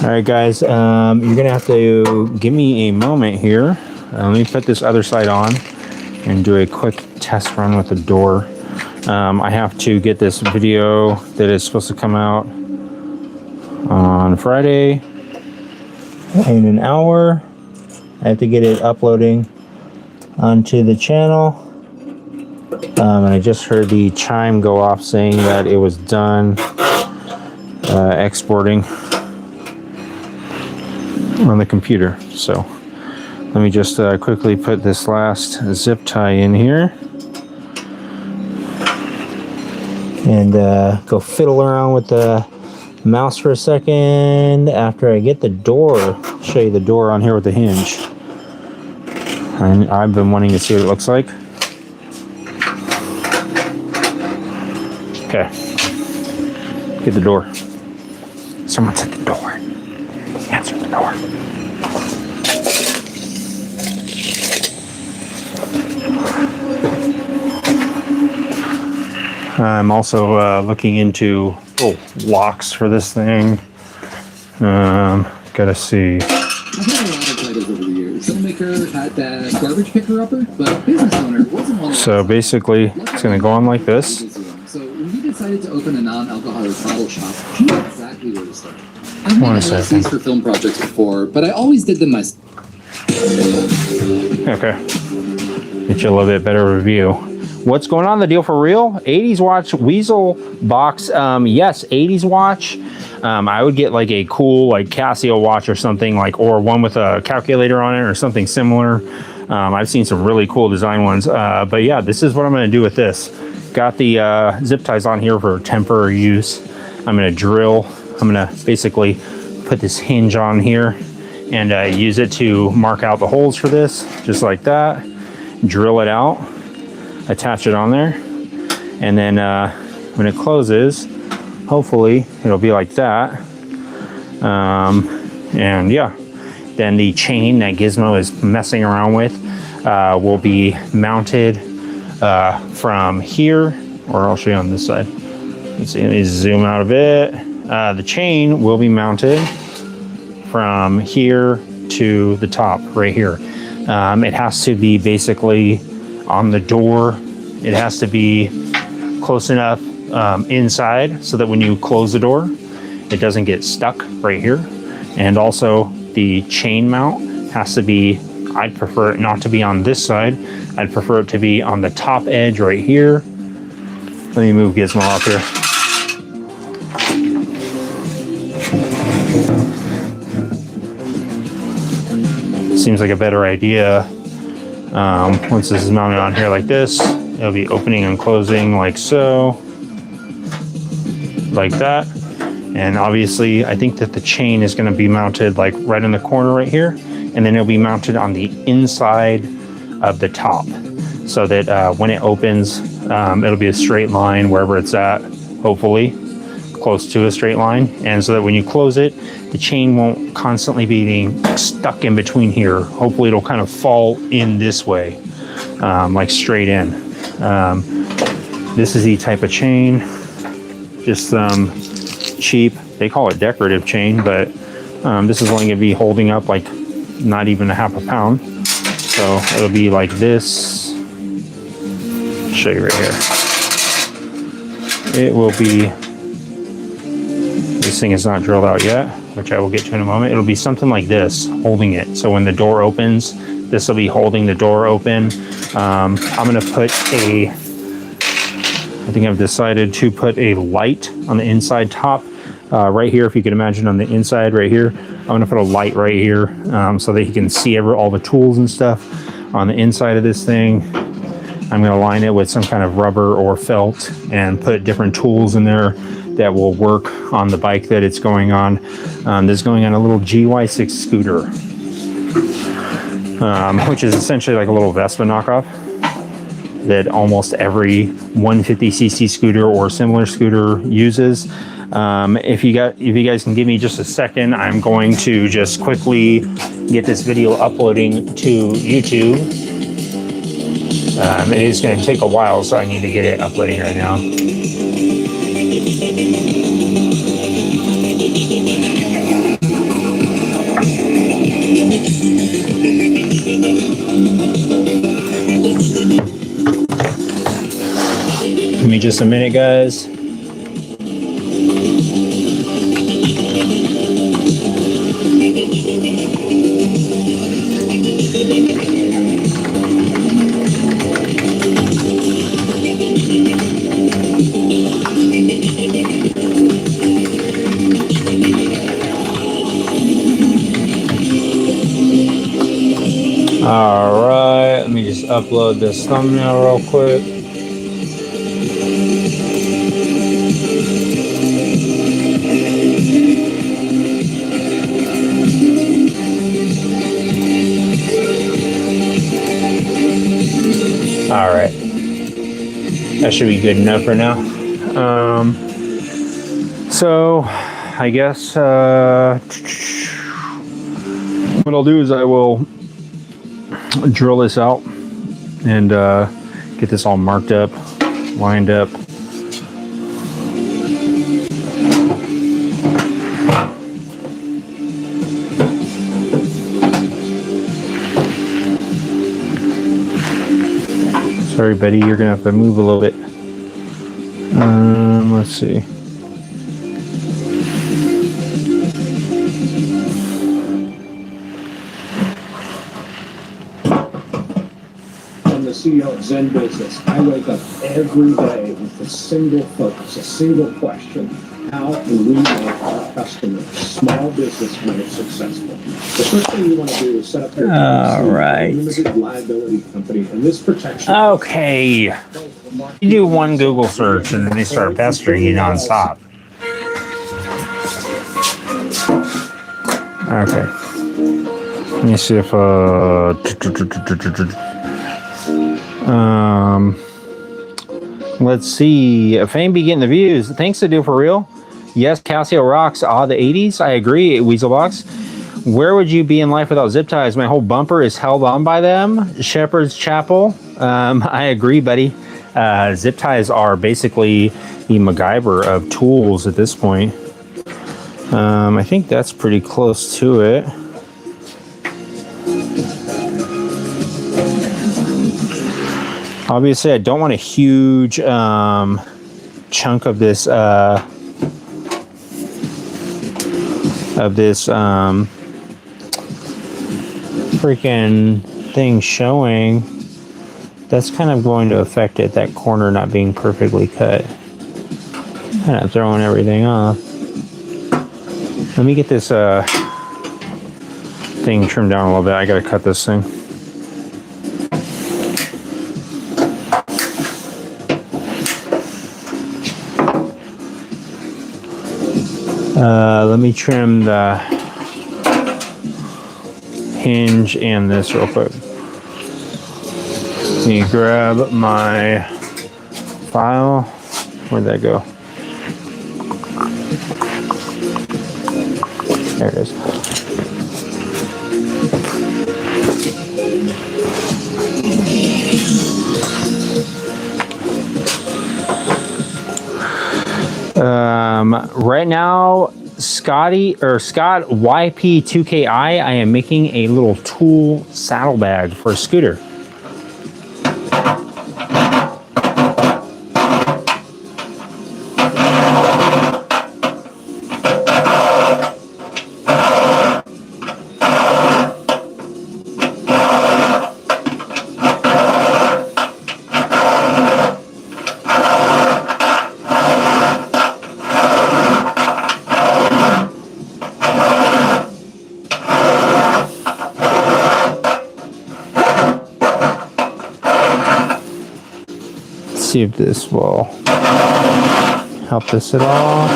All right, guys, you're gonna have to give me a moment here. Let me put this other side on and do a quick test run with the door. I have to get this video that is supposed to come out on Friday in an hour. I have to get it uploading onto the channel. And I just heard the chime go off saying that it was done exporting on the computer. So let me just quickly put this last zip tie in here and go fiddle around with the mouse for a second after I get the door. I'll show you the door on here with the hinge. I've been wanting to see what it looks like. Okay, get the door. Someone's at the door. Answer the door. I'm also looking into locks for this thing. Gotta see. I've had a lot of titles over the years. Filmmaker, had that garbage picker upper, but business owner wasn't one. So basically, it's gonna go on like this. So when he decided to open a non-alcoholic bottle shop, he knew exactly where to start. I've made LLCs for film projects before, but I always did them myself. Okay. Get you a little bit better review. What's going on? The deal for real? 80s watch Weasel box. Yes, 80s watch. I would get like a cool like Casio watch or something like, or one with a calculator on it or something similar. I've seen some really cool design ones. But yeah, this is what I'm going to do with this. Got the zip ties on here for temporary use. I'm going to drill. I'm going to basically put this hinge on here and use it to mark out the holes for this, just like that. Drill it out, attach it on there, and then when it closes, hopefully it'll be like that. And yeah, then the chain that Gizmo is messing around with will be mounted from here, or I'll show you on this side. Let's see, let me zoom out a bit. The chain will be mounted from here to the top right here. It has to be basically on the door. It has to be close enough inside so that when you close the door, it doesn't get stuck right here. And also the chain mount has to be, I'd prefer it not to be on this side. I'd prefer it to be on the top edge right here. Let me move Gizmo up here. Seems like a better idea. Once this is mounted on here like this, it'll be opening and closing like so, like that. And obviously I think that the chain is going to be mounted like right in the corner right here, and then it'll be mounted on the inside of the top, so that when it opens, it'll be a straight line wherever it's at, hopefully close to a straight line, and so that when you close it, the chain won't constantly be being stuck in between here. Hopefully it'll kind of fall in this way, like straight in. This is the type of chain, just cheap, they call it decorative chain, but this is only gonna be holding up like not even a half a pound. So it'll be like this. I'll show you right here. It will be, this thing is not drilled out yet, which I will get to in a moment. It'll be something like this, holding it. So when the door opens, this will be holding the door open. I'm gonna put I think I've decided to put a light on the inside top right here. If you can imagine on the inside right here, I'm gonna put a light right here so that you can see all the tools and stuff on the inside of this thing. I'm gonna line it with some kind of rubber or felt and put different tools in there that will work on the bike that it's going on. This is going on a little GY6 scooter, which is essentially like a little Vespa knockoff that almost every 150cc scooter or similar scooter uses. If you guys can give me just a second, I'm going to just quickly get this video uploading to YouTube. It is going to take a while, so I need to get it uploading right now. Give me just a minute, guys. All right, let me just upload this thumbnail real quick. All right, that should be good enough for now. So I guess what I'll do is I will drill this out and get this all marked up, lined up, Sorry, buddy, you're gonna have to move a little bit. Let's see. I'm the CEO of Zen Business. I wake up every day with a single focus, a single question. How do we make our customers, small businessmen, successful? The first thing you want to do is set up your limited liability company, and this protection. Okay. You do one Google search and then they start pestering you nonstop. Okay. Let me see if let's see. Fang be getting the views. Thanks to Do For Real. Yes, Casio rocks. The 80s. I agree. Weaselbox. Where would you be in life without zip ties? My whole bumper is held on by them. Shepherd's Chapel. I agree, buddy. Zip ties are basically the MacGyver of tools at this point. I think that's pretty close to it. Obviously, I don't want a huge chunk of this freaking thing showing. That's kind of going to affect it, that corner not being perfectly cut. Kind of throwing everything off. Let me get this thing trimmed down a little bit. I gotta cut this thing. Let me trim the hinge and this real quick. Let me grab my file. Where'd that go? There it is. Right now, Scott YP2KI, I am making a little tool saddlebag for a scooter. See if this will help this at all.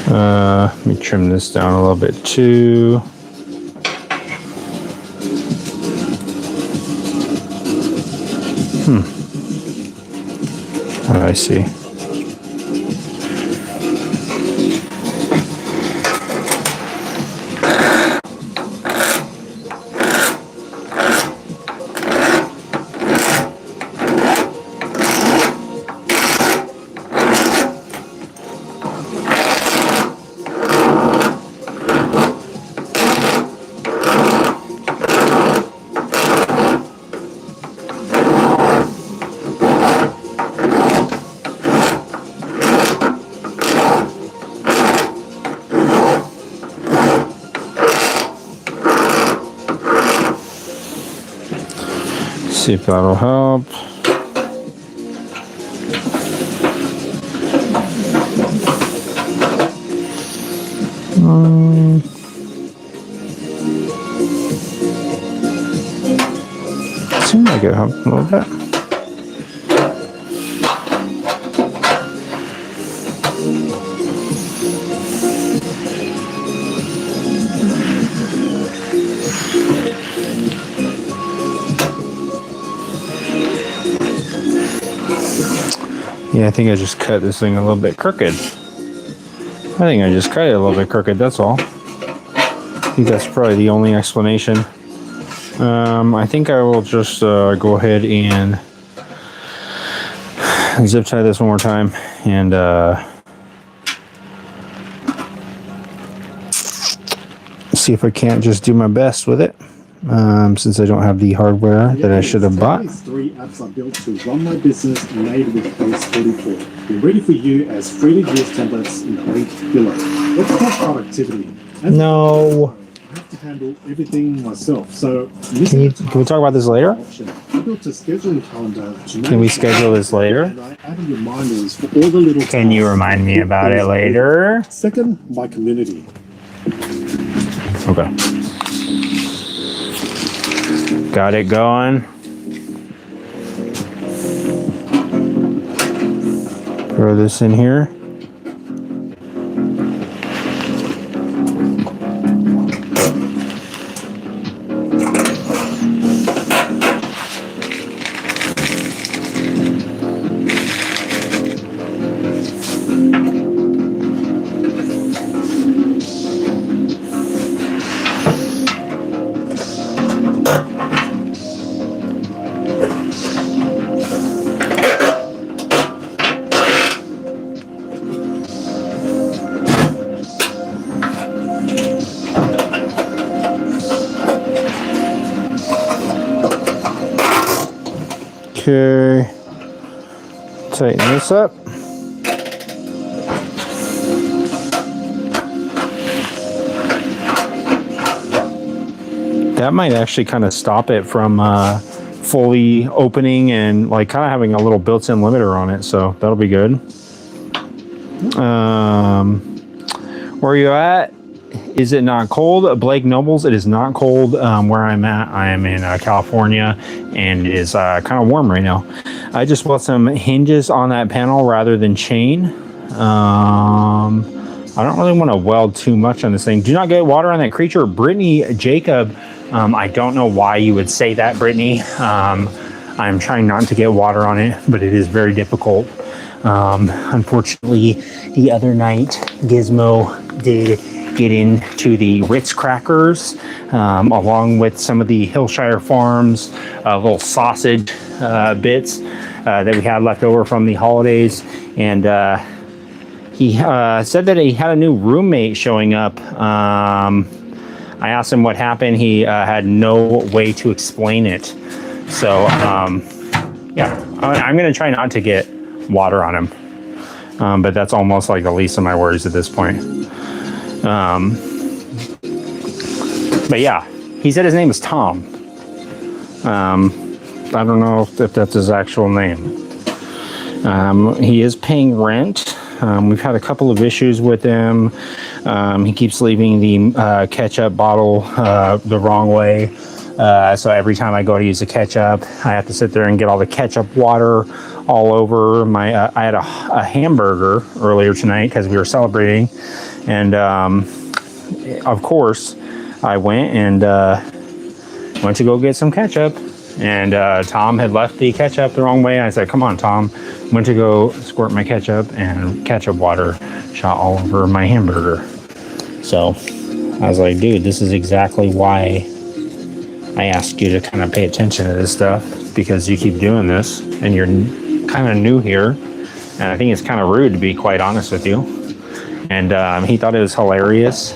Let me trim this down a little bit too. Oh, I see. See if that'll help. Seems like it helped a little bit. Yeah, I think I just cut this thing a little bit crooked. That's all. I think that's probably the only explanation. I think I will just go ahead and zip tie this one more time and see if I can't just do my best with it. Since I don't have the hardware that I should have bought. These 3 apps are built to run my business made with Base 44. They're ready for you as free-to-use templates in the link below. Let's talk productivity. No. I have to handle everything myself, so Can we talk about this later? option. I built a scheduling calendar to Can we schedule this later? and I added reminders for all the little Can you tasks. remind me about it later? Second, my community. Okay. Got it going. Throw this in here. Okay, tighten this up. That might actually kind of stop it from fully opening and like kind of having a little built-in limiter on it, so that'll be good. Where are you at? Is it not cold? Blake Nobles, it is not cold where I'm at. I am in California, and it is kind of warm right now. I just bought some hinges on that panel rather than chain. I don't really want to weld too much on this thing. Do not get water on that creature. Brittany Jacob, I don't know why you would say that, Brittany. I'm trying not to get water on it, but it is very difficult. Unfortunately, the other night, Gizmo did get into the Ritz crackers, along with some of the Hillshire Farms little sausage bits that we had left over from the holidays. And he said that he had a new roommate showing up. I asked him what happened. He had no way to explain it. So, yeah, I'm going to try not to get water on him. But that's almost like the least of my worries at this point. But yeah, he said his name is Tom. I don't know if that's his actual name. He is paying rent. We've had a couple of issues with him. He keeps leaving the ketchup bottle the wrong way. So every time I go to use the ketchup, I have to sit there and get all the ketchup water all over my. I had a hamburger earlier tonight because we were celebrating, and of course, I went to go get some ketchup, and Tom had left the ketchup the wrong way. I said, "Come on, Tom." Went to go squirt my ketchup, and ketchup water shot all over my hamburger. So I was like, "Dude, this is exactly why I asked you to kind of pay attention to this stuff, because you keep doing this and you're kind of new here, and I think it's kind of rude, to be quite honest with you." And he thought it was hilarious.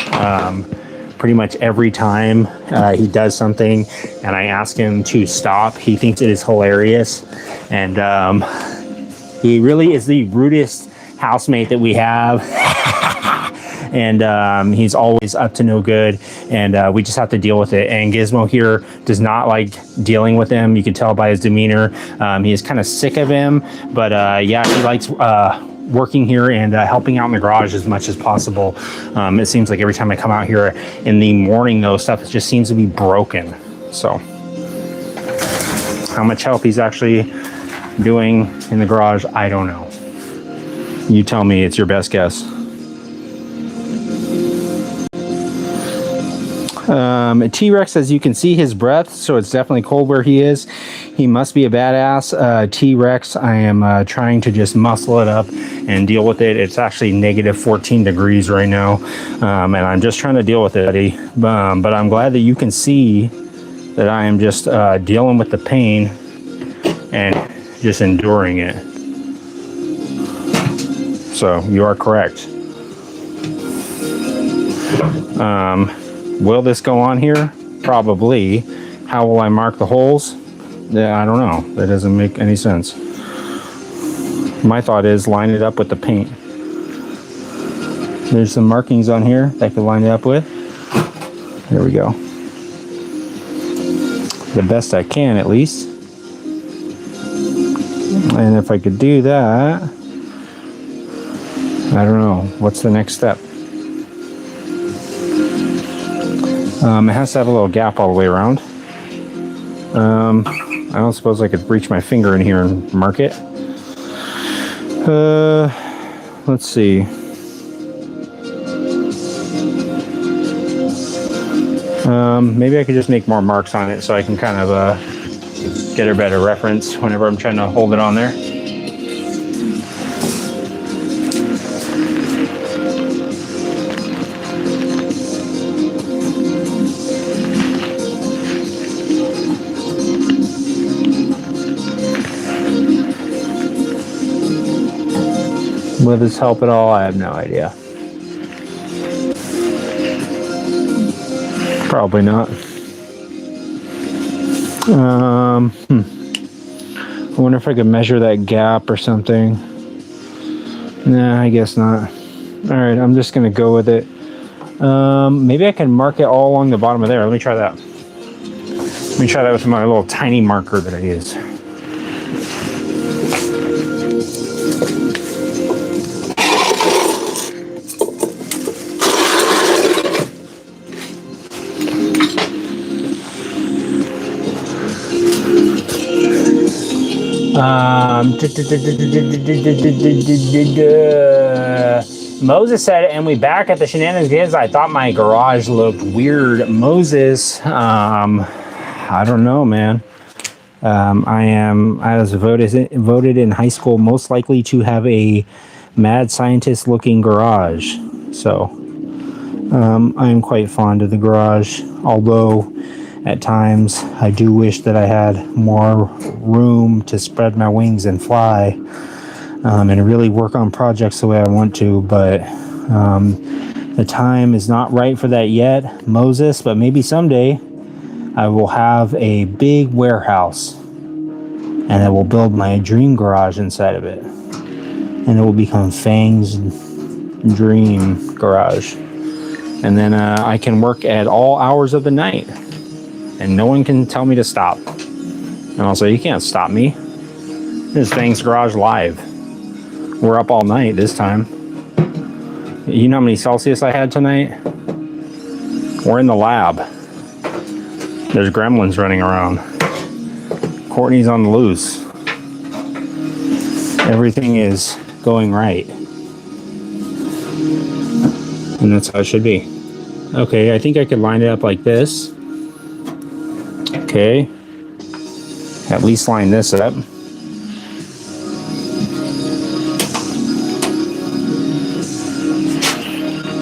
Pretty much every time he does something and I ask him to stop, he thinks it is hilarious. And he really is the rudest housemate that we have. And he's always up to no good, and we just have to deal with it. And Gizmo here does not like dealing with him. You can tell by his demeanor. He is kind of sick of him, but yeah, he likes working here and helping out in the garage as much as possible. It seems like every time I come out here in the morning, though, stuff just seems to be broken. So how much help he's actually doing in the garage, I don't know. You tell me, it's your best guess. T-Rex, as you can see his breath, so it's definitely cold where he is. He must be a badass. T-Rex, I am trying to just muscle it up and deal with it. It's actually negative 14 degrees right now, and I'm just trying to deal with it, buddy. But I'm glad that you can see that I am just dealing with the pain and just enduring it. So you are correct. Will this go on here? Probably. How will I mark the holes? I don't know. That doesn't make any sense. My thought is line it up with the paint. There's some markings on here that I could line it up with. There we go. The best I can, at least. And if I could do that, I don't know. What's the next step? It has to have a little gap all the way around. I don't suppose I could reach my finger in here and mark it. Let's see. Maybe I could just make more marks on it so I can kind of get a better reference whenever I'm trying to hold it on there. Will this help at all? I have no idea. Probably not. I wonder if I could measure that gap or something. Nah, I guess not. Alright, I'm just gonna go with it. Maybe I can mark it all along the bottom of there. Let me try that. Let me try that with my little tiny marker that I use. Moses said, and we back at the shenanigans. I thought my garage looked weird. Moses, I don't know, man. I was voted in high school most likely to have a mad scientist looking garage. So I am quite fond of the garage, although at times I do wish that I had more room to spread my wings and fly and really work on projects the way I want to, but the time is not right for that yet, Moses, but maybe someday I will have a big warehouse and I will build my dream garage inside of it, and it will become Fang's dream garage, and then I can work at all hours of the night and no one can tell me to stop. And I'll say, you can't stop me. This is Fang's Garage Live. We're up all night this time. You know how many Celsius I had tonight? We're in the lab. There's gremlins running around. Courtney's on the loose. Everything is going right. And that's how it should be. Okay, I think I could line it up like this. Okay, at least line this up.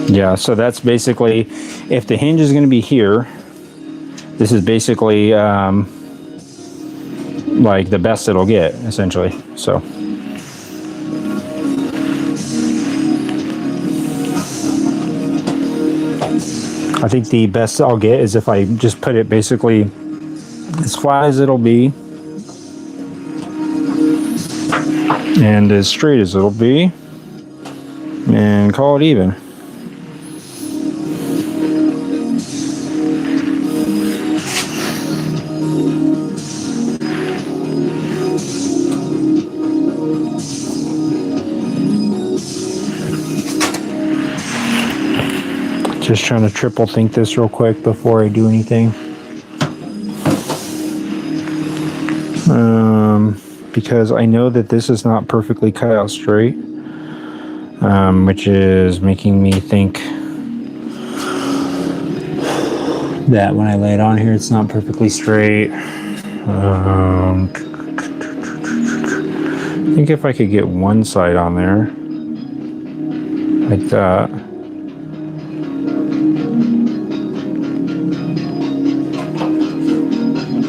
Yeah, so that's basically, if the hinge is going to be here, this is basically like the best it'll get, essentially. So I think the best I'll get is if I just put it basically as flat as it'll be and as straight as it'll be and call it even. Just trying to triple think this real quick before I do anything. Because I know that this is not perfectly cut out straight, which is making me think that when I lay it on here, it's not perfectly straight. I think if I could get one side on there, like that.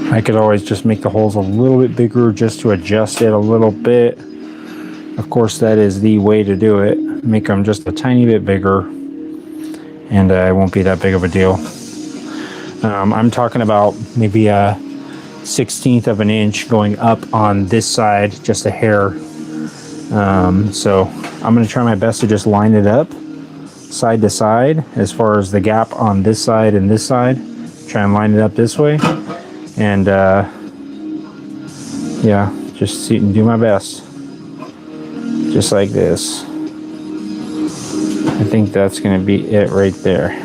I could always just make the holes a little bit bigger just to adjust it a little bit. Of course, that is the way to do it. Make them just a tiny bit bigger and it won't be that big of a deal. I'm talking about maybe a 1/16 of an inch going up on this side, just a hair. So I'm going to try my best to just line it up side to side as far as the gap on this side and this side. Try and line it up this way, and yeah, just see and do my best, just like this. I think that's going to be it right there.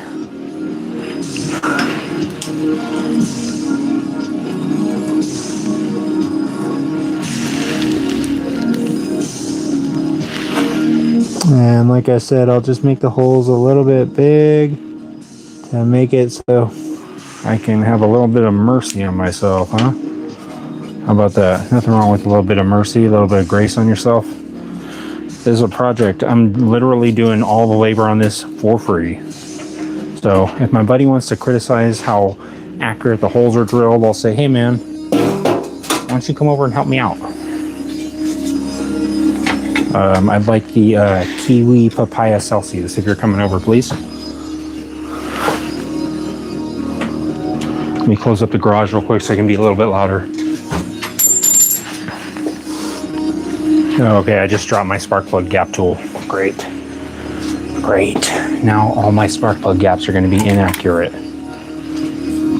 And like I said, I'll just make the holes a little bit big to make it so I can have a little bit of mercy on myself, huh? How about that? Nothing wrong with a little bit of mercy, a little bit of grace on yourself. This is a project. I'm literally doing all the labor on this for free. So if my buddy wants to criticize how accurate the holes are drilled, I'll say, hey man, why don't you come over and help me out? I'd like the Kiwi Papaya Celsius if you're coming over, please. Let me close up the garage real quick so I can be a little bit louder. Okay, I just dropped my spark plug gap tool. Great. Great. Now all my spark plug gaps are going to be inaccurate.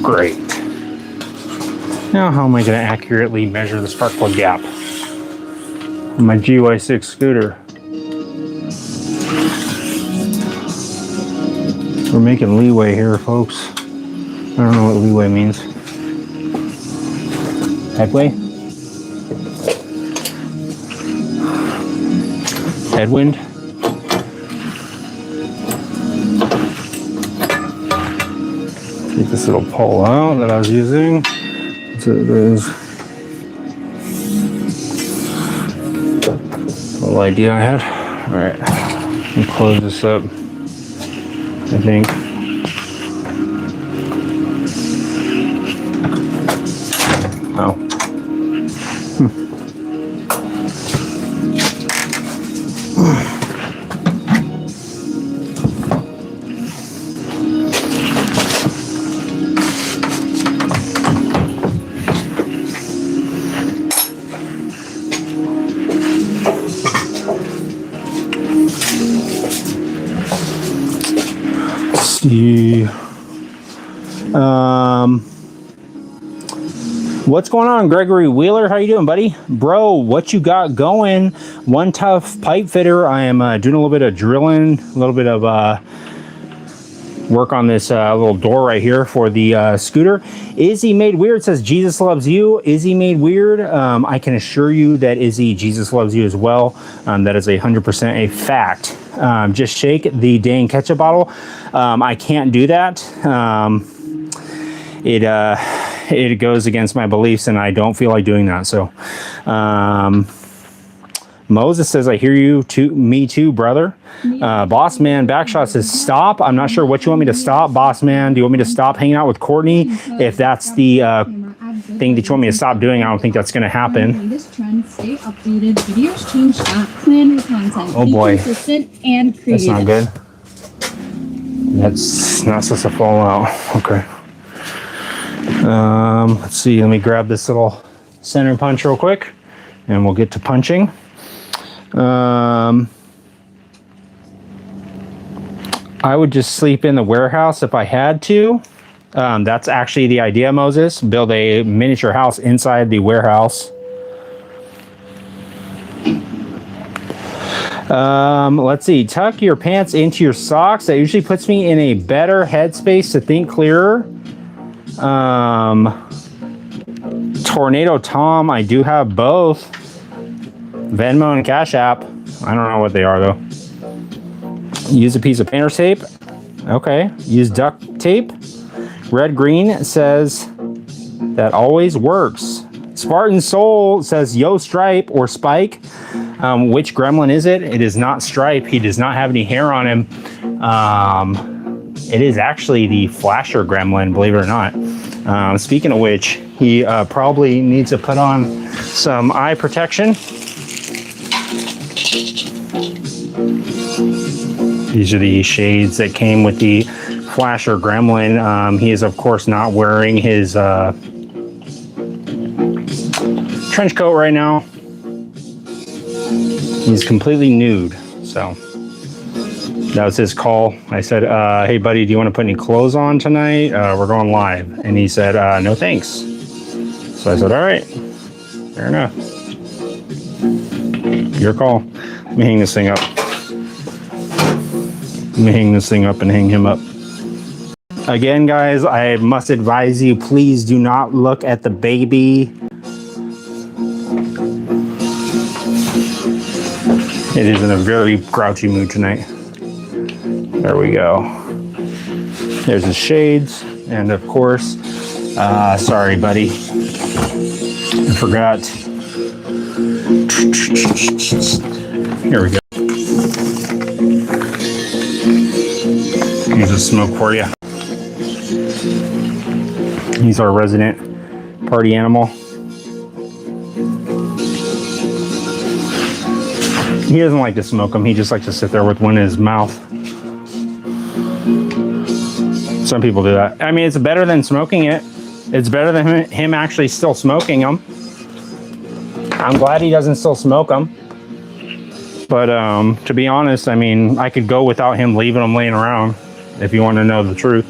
Great. Now how am I going to accurately measure the spark plug gap on my GY6 scooter? We're making leeway here, folks. I don't know what leeway means. Headway? Headwind? Take this little pole out that I was using. That's what it is. Little idea I had. Alright. Let me close this up. I think. Oh. See. What's going on, Gregory Wheeler? How you doing, buddy? Bro, what you got going? One tough pipe fitter. I am doing a little bit of drilling, a little bit of work on this little door right here for the scooter. Izzy Made Weird says, Jesus loves you. Izzy Made Weird. I can assure you that Izzy, Jesus loves you as well. That is 100% a fact. Just shake the dang ketchup bottle. I can't do that. It goes against my beliefs, and I don't feel like doing that. So, Moses says, I hear you too. Me too, brother. Boss Man Backshot says, stop. I'm not sure what you want me to stop, Boss Man. Do you want me to stop hanging out with Courtney? If that's the thing that you want me to stop doing, I don't think that's going to happen. Latest trends, stay updated, videos change that, plan your content. Oh be boy. Consistent and creative. That's not good. That's not supposed to fall out. Okay. Let's see. Let me grab this little center punch real quick, and we'll get to punching. I would just sleep in the warehouse if I had to. That's actually the idea, Moses. Build a miniature house inside the warehouse. Let's see. Tuck your pants into your socks. That usually puts me in a better headspace to think clearer. Tornado Tom, I do have both. Venmo and Cash App. I don't know what they are though. Use a piece of painter's tape. Okay. Use duct tape. Red Green says that always works. Spartan Soul says yo Stripe or Spike. Which gremlin is it? It is not Stripe. He does not have any hair on him. It is actually the Flasher gremlin, believe it or not. Speaking of which, he probably needs to put on some eye protection. These are the shades that came with the flasher gremlin. He is, of course, not wearing his trench coat right now. He's completely nude, so that was his call. I said, hey buddy, do you want to put any clothes on tonight? We're going live. And he said, no thanks. So I said, all right, fair enough. Your call. Let me hang this thing up. Let me hang this thing up and hang him up. Again, guys, I must advise you, please do not look at the baby. It is in a very grouchy mood tonight. There we go. There's his shades. And of course, sorry, buddy. I forgot. Here we go. Here's a smoke for you. He's our resident party animal. He doesn't like to smoke them. He just likes to sit there with one in his mouth. Some people do that. I mean, it's better than smoking it. It's better than him actually still smoking them. I'm glad he doesn't still smoke them. But to be honest, I mean, I could go without him leaving them laying around, if you want to know the truth.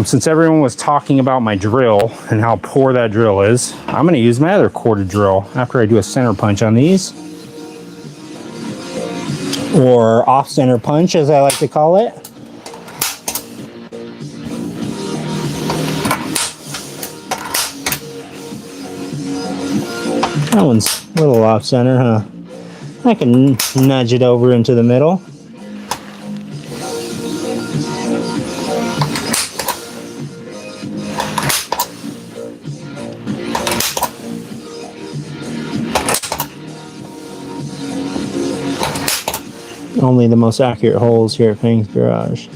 Since everyone was talking about my drill and how poor that drill is, I'm going to use my other corded drill after I do a center punch on these. Or off-center punch, as I like to call it. That one's a little off-center, huh? I can nudge it over into the middle. Only the most accurate holes here at Fang's Garage.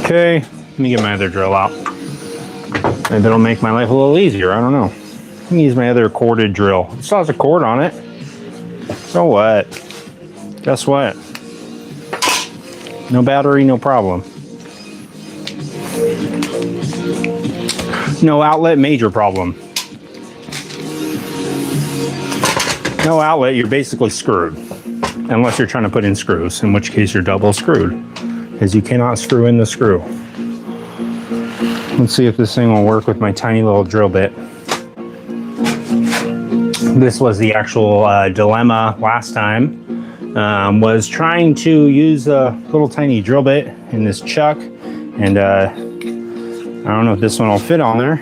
Okay, let me get my other drill out. Maybe that'll make my life a little easier, I don't know. Let me use my other corded drill. It still has a cord on it. So what? Guess what? No battery, no problem. No outlet, major problem. No outlet, you're basically screwed. Unless you're trying to put in screws, in which case you're double screwed. Because you cannot screw in the screw. Let's see if this thing will work with my tiny little drill bit. This was the actual dilemma last time. Was trying to use a little tiny drill bit in this chuck. And I don't know if this one will fit on there.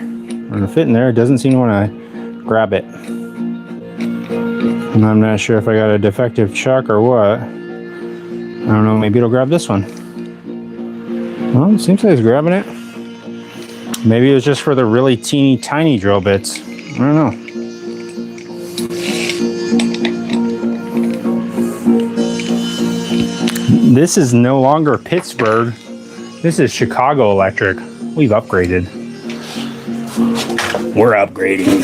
Or it'll fit in there. It doesn't seem to want to grab it. And I'm not sure if I got a defective chuck or what. I don't know, maybe it'll grab this one. Well, it seems like it's grabbing it. Maybe it was just for the really teeny tiny drill bits. I don't know. This is no longer Pittsburgh. This is Chicago Electric. We've upgraded. We're upgrading.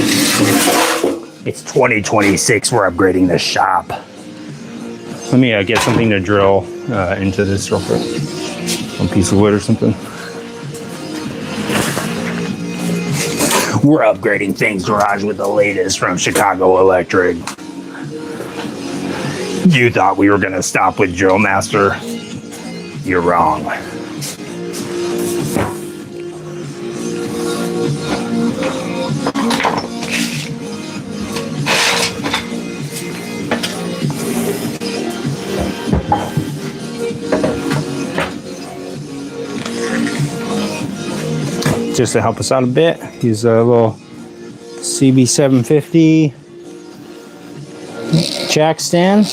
It's 2026. We're upgrading the shop. Let me get something to drill into this real quick. One piece of wood or something. We're upgrading Fang's Garage with the latest from Chicago Electric. You thought we were going to stop with Drill Master? You're wrong. Just to help us out a bit, use a little CB750 jack stand.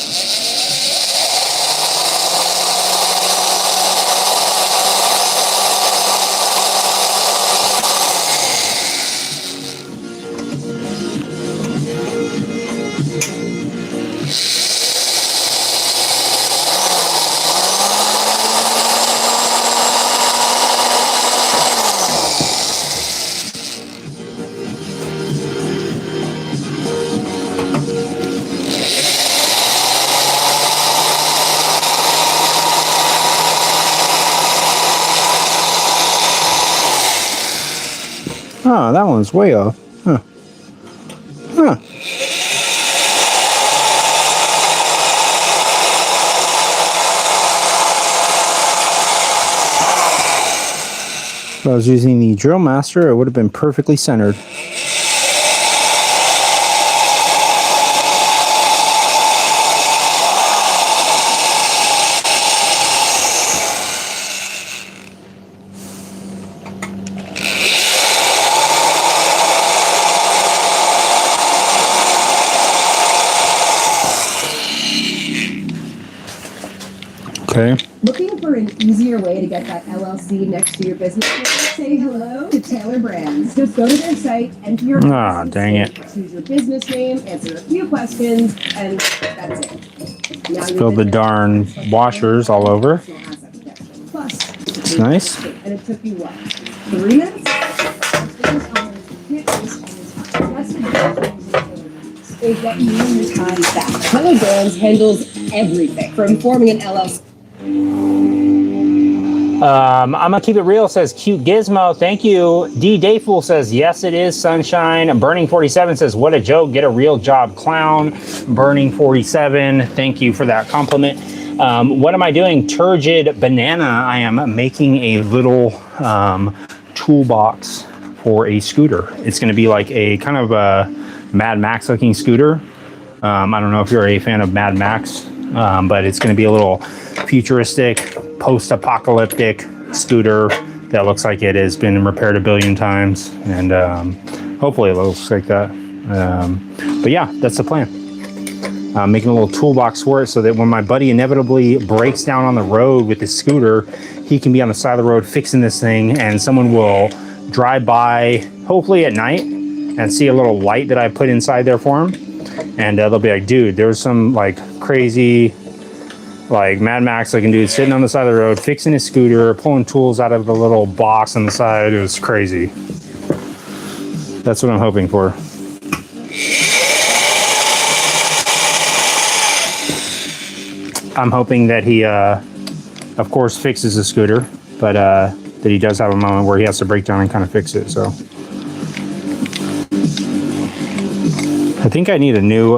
Oh, that one's way off. Huh. Huh. If I was using the Drill Master, it would have been perfectly centered. Okay. Looking for an easier way to get that LLC next to your business name? Say hello to Taylor Brands. Just go to their site, enter your Dang it. choose your business name, answer a few questions, and that's it. Now Spilled the darn washers all over. Plus, It's nice. and it took you what? 3 minutes? They get you your time back. Taylor Brands handles everything from forming an LLC. I'm gonna keep it real, says Cute Gizmo. Thank you. D Dayful says yes it is sunshine. Burning 47 says what a joke, get a real job clown. Burning 47, thank you for that compliment. What am I doing? Turgid Banana. I am making a little toolbox for a scooter. It's gonna be like a kind of a Mad Max looking scooter. I don't know if you're a fan of Mad Max, but it's gonna be a little futuristic, post-apocalyptic scooter that looks like it has been repaired a billion times, and hopefully it looks like that. But yeah, that's the plan. Making a little toolbox for it so that when my buddy inevitably breaks down on the road with his scooter, he can be on the side of the road fixing this thing, and someone will drive by, hopefully at night, and see a little light that I put inside there for him, and they'll be like, dude, there's some like crazy, like Mad Max looking dude sitting on the side of the road fixing his scooter, pulling tools out of the little box on the side. It was crazy. That's what I'm hoping for. I'm hoping that he of course fixes the scooter, but that he does have a moment where he has to break down and kind of fix it. So I think I need a new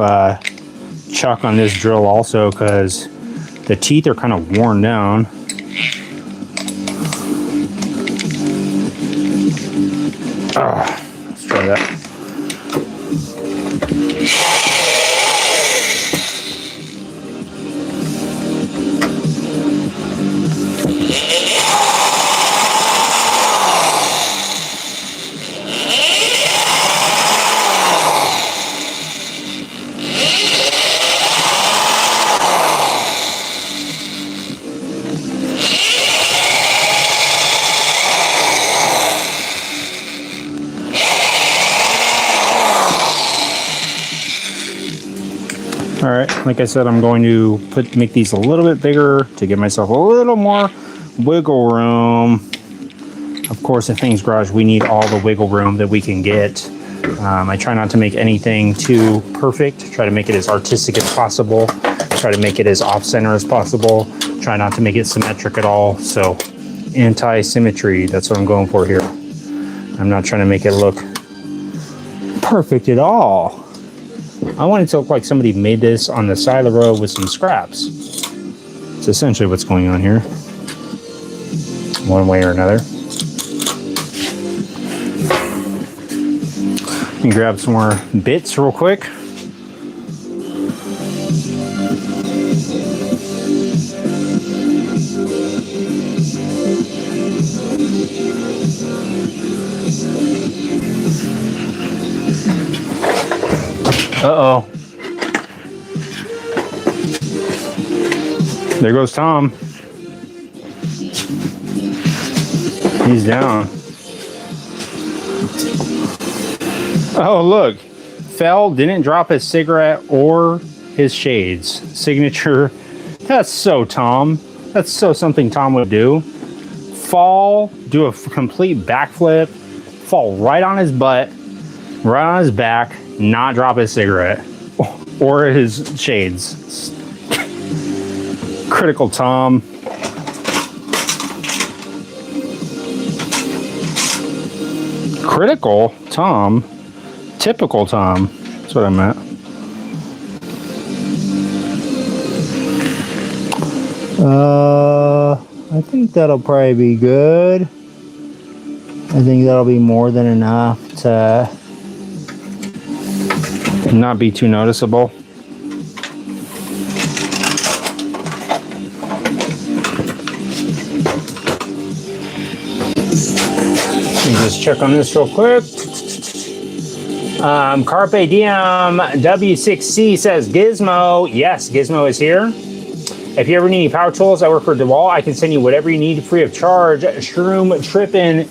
chuck on this drill also, because the teeth are kind of worn down. Let's try that. All right, like I said, I'm going to make these a little bit bigger to give myself a little more wiggle room. Of course, at Fang's Garage, we need all the wiggle room that we can get. I try not to make anything too perfect. Try to make it as artistic as possible. Try to make it as off-center as possible. Try not to make it symmetric at all. So, anti-symmetry, that's what I'm going for here. I'm not trying to make it look perfect at all. I want it to look like somebody made this on the side of the road with some scraps. It's essentially what's going on here, one way or another. Let me grab some more bits real quick. Uh-oh. There goes Tom. He's down. Oh, look. Fell, didn't drop his cigarette or his shades. Signature. That's so Tom. That's so something Tom would do. Fall, do a complete backflip, fall right on his butt, right on his back, not drop his cigarette or his shades. Critical Tom. Critical Tom. Typical Tom. That's what I meant. I think that'll probably be good. I think that'll be more than enough to not be too noticeable. Let me just check on this real quick. Carpe Diem W6C says Gizmo. Yes, Gizmo is here. If you ever need any power tools, I work for DeWalt. I can send you whatever you need free of charge. Shroom tripping.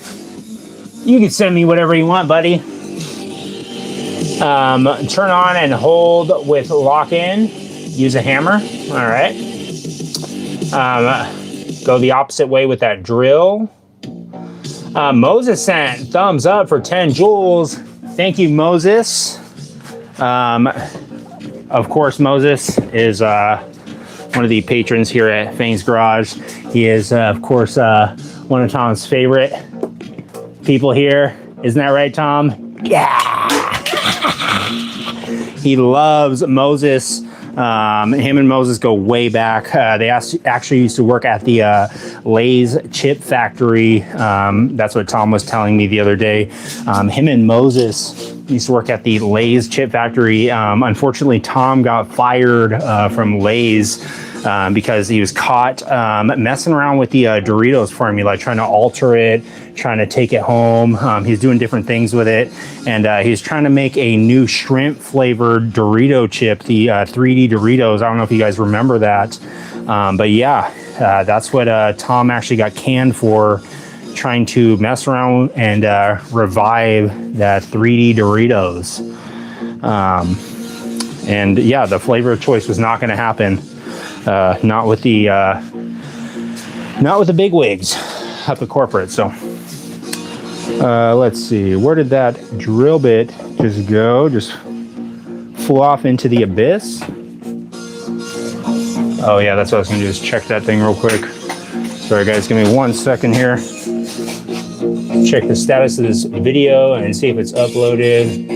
You can send me whatever you want, buddy. Turn on and hold with lock in. Use a hammer. All right. Go the opposite way with that drill. Moses sent thumbs up for 10 joules. Thank you, Moses. Of course, Moses is one of the patrons here at Fang's Garage. He is, of course, one of Tom's favorite people here. Isn't that right, Tom? Yeah! He loves Moses. Him and Moses go way back. They actually used to work at the Lay's chip factory. That's what Tom was telling me the other day. Him and Moses used to work at the Lay's chip factory. Unfortunately, Tom got fired from Lay's because he was caught messing around with the Doritos formula, trying to alter it, trying to take it home. He's doing different things with it, and he's trying to make a new shrimp flavored Dorito chip, the 3D Doritos. I don't know if you guys remember that, but yeah, that's what Tom actually got canned for, trying to mess around and revive that 3D Doritos. And yeah, the flavor of choice was not going to happen. Not with the big wigs up at corporate. So let's see, where did that drill bit just go? Just flew off into the abyss. Oh yeah, that's what I was gonna do, is check that thing real quick. Sorry guys, give me 1 second here. Check the status of this video and see if it's uploaded.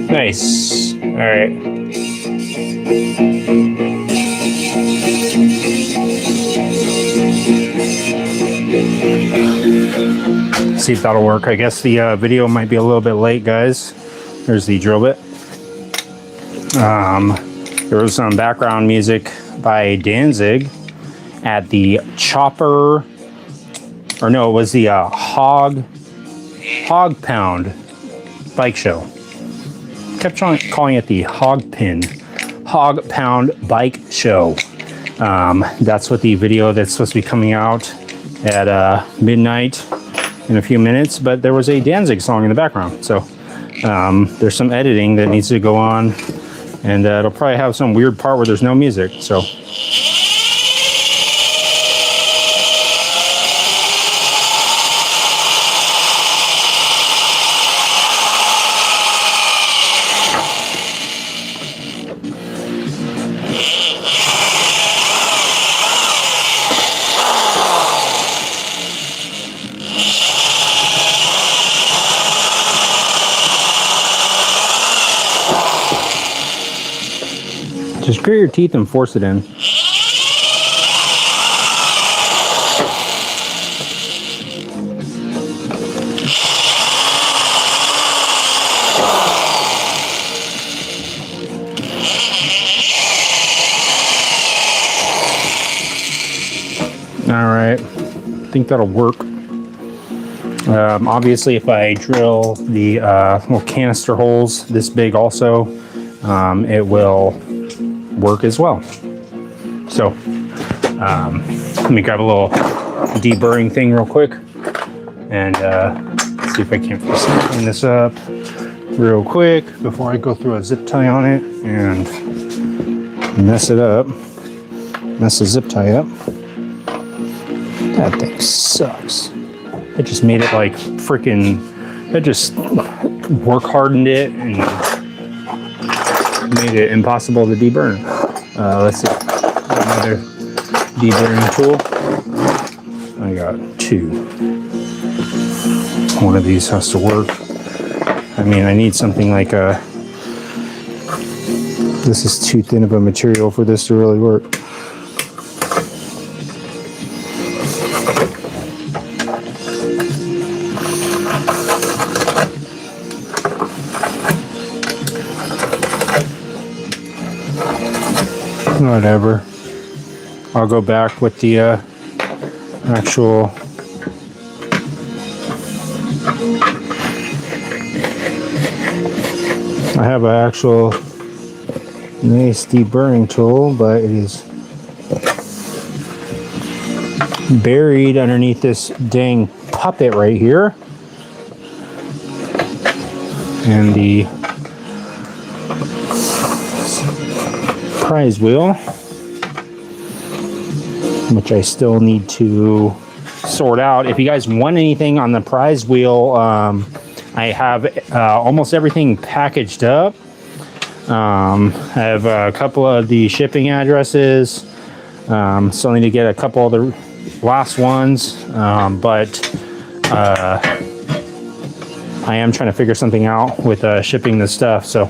Nice. All right. See if that'll work. I guess the video might be a little bit late, guys. There's the drill bit. There was some background music by Danzig at the Chopper, or no, it was the Hog Pound bike show. Kept calling it the Hog Pound bike show. That's what the video that's supposed to be coming out at midnight in a few minutes, but there was a Danzig song in the background. So there's some editing that needs to go on, and it'll probably have some weird part where there's no music. So just grit your teeth and force it in. All right, I think that'll work. Obviously, if I drill the little canister holes this big also, it will work as well. So let me grab a little deburring thing real quick and see if I can't clean this up real quick before I go through a zip tie on it and mess it up. Mess the zip tie up. That thing sucks. It just made it like freaking. It just work hardened it and made it impossible to deburn. Let's see. Another deburring tool. I got 2. One of these has to work. I mean, I need something like a. This is too thin of a material for this to really work. Whatever. I'll go back with the actual. I have an actual nice deburring tool, but it is buried underneath this dang puppet right here. And the prize wheel, which I still need to sort out. If you guys want anything on the prize wheel, I have almost everything packaged up. I have a couple of the shipping addresses. Still need to get a couple of the last ones, but I am trying to figure something out with shipping this stuff. So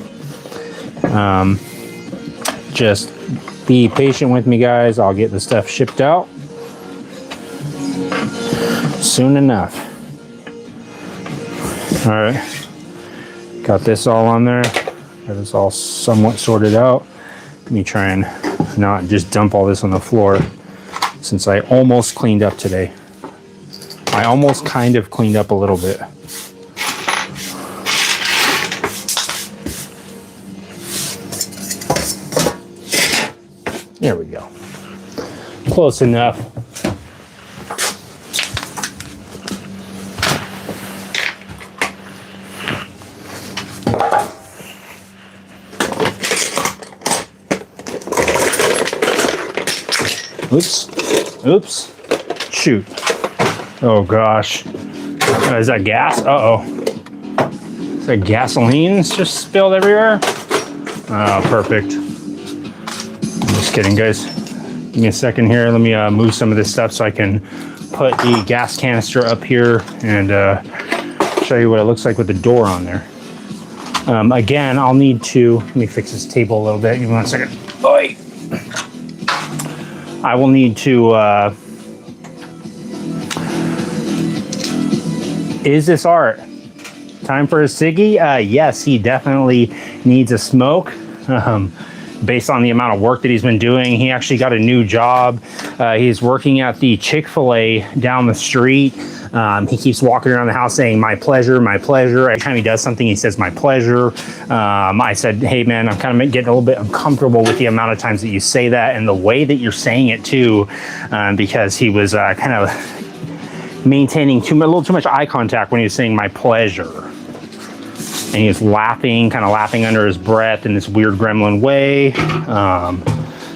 just be patient with me, guys. I'll get the stuff shipped out soon enough. All right, got this all on there. Got this all somewhat sorted out. Let me try and not just dump all this on the floor, since I almost cleaned up today. I almost kind of cleaned up a little bit. There we go. Close enough. Oops. Oops. Shoot. Oh gosh. Is that gas? Uh-oh. Is that gasoline just spilled everywhere? Oh, perfect. Just kidding, guys. Give me a second here. Let me move some of this stuff so I can put the gas canister up here and show you what it looks like with the door on there. Again, I'll need to, let me fix this table a little bit. Give me 1 second. Oi! I will need to, is this art? Time for a ciggy? Yes, he definitely needs a smoke. Based on the amount of work that he's been doing, he actually got a new job. He's working at the Chick-fil-A down the street. He keeps walking around the house saying, my pleasure, my pleasure. Every time he does something, he says, my pleasure. I said, hey man, I'm kind of getting a little bit uncomfortable with the amount of times that you say that and the way that you're saying it too, because he was kind of maintaining a little too much eye contact when he was saying my pleasure. And he was laughing, kind of laughing under his breath in this weird gremlin way.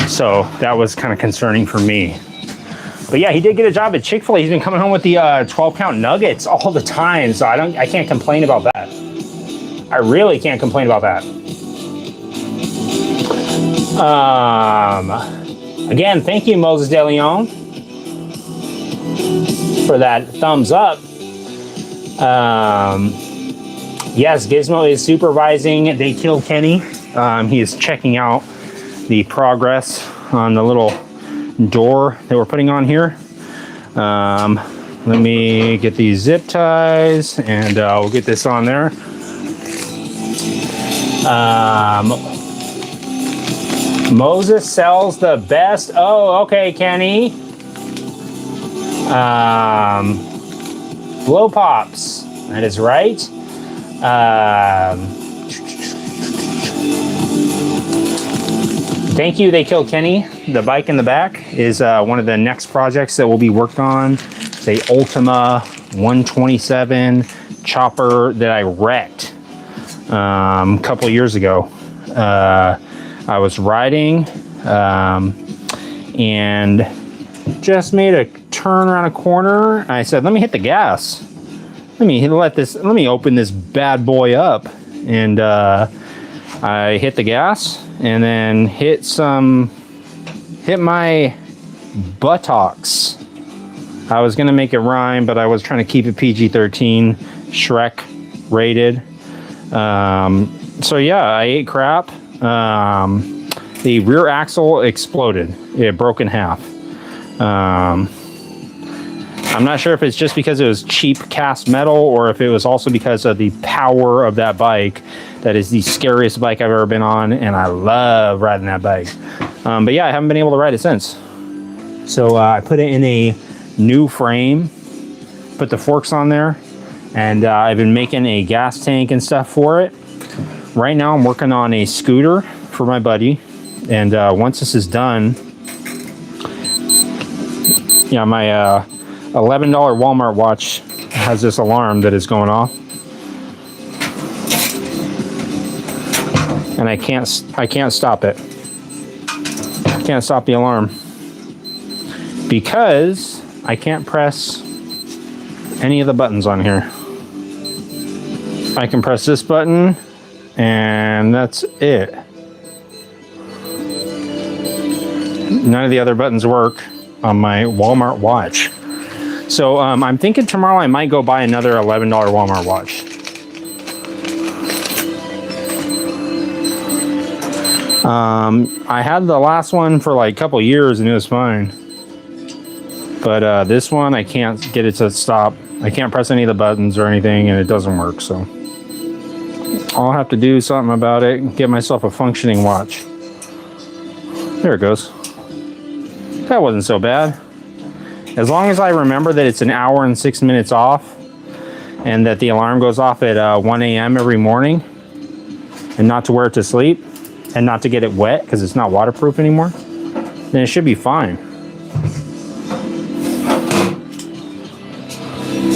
So that was kind of concerning for me. But yeah, he did get a job at Chick-fil-A. He's been coming home with the 12-count nuggets all the time. So I can't complain about that. I really can't complain about that. Again, thank you, Moses De Leon, for that thumbs up. Yes, Gizmo is supervising They Killed Kenny. He is checking out the progress on the little door that we're putting on here. Let me get these zip ties and we'll get this on there. Moses sells the best. Oh, okay, Kenny. Blow pops. That is right. Thank you, They Killed Kenny. The bike in the back is one of the next projects that will be worked on. It's a Ultima 127 chopper that I wrecked a couple years ago. I was riding and just made a turn around a corner. I said, let me hit the gas. Let me open this bad boy up. And I hit the gas and then hit my buttocks. I was gonna make it rhyme, but I was trying to keep it PG-13, Shrek rated. So yeah, I ate crap. The rear axle exploded. It broke in half. I'm not sure if it's just because it was cheap cast metal or if it was also because of the power of that bike. That is the scariest bike I've ever been on, and I love riding that bike. But yeah, I haven't been able to ride it since. So I put it in a new frame, put the forks on there, and I've been making a gas tank and stuff for it. Right now I'm working on a scooter for my buddy, and once this is done, yeah, my $11 Walmart watch has this alarm that is going off, and I can't stop it. I can't stop the alarm because I can't press any of the buttons on here. I can press this button and that's it. None of the other buttons work on my Walmart watch. So I'm thinking tomorrow I might go buy another $11 Walmart watch. I had the last one for like a couple years and it was fine. But this one, I can't get it to stop. I can't press any of the buttons or anything and it doesn't work. So I'll have to do something about it and get myself a functioning watch. There it goes. That wasn't so bad. As long as I remember that it's an hour and 6 minutes off and that the alarm goes off at 1 a.m. every morning and not to wear it to sleep and not to get it wet because it's not waterproof anymore, then it should be fine.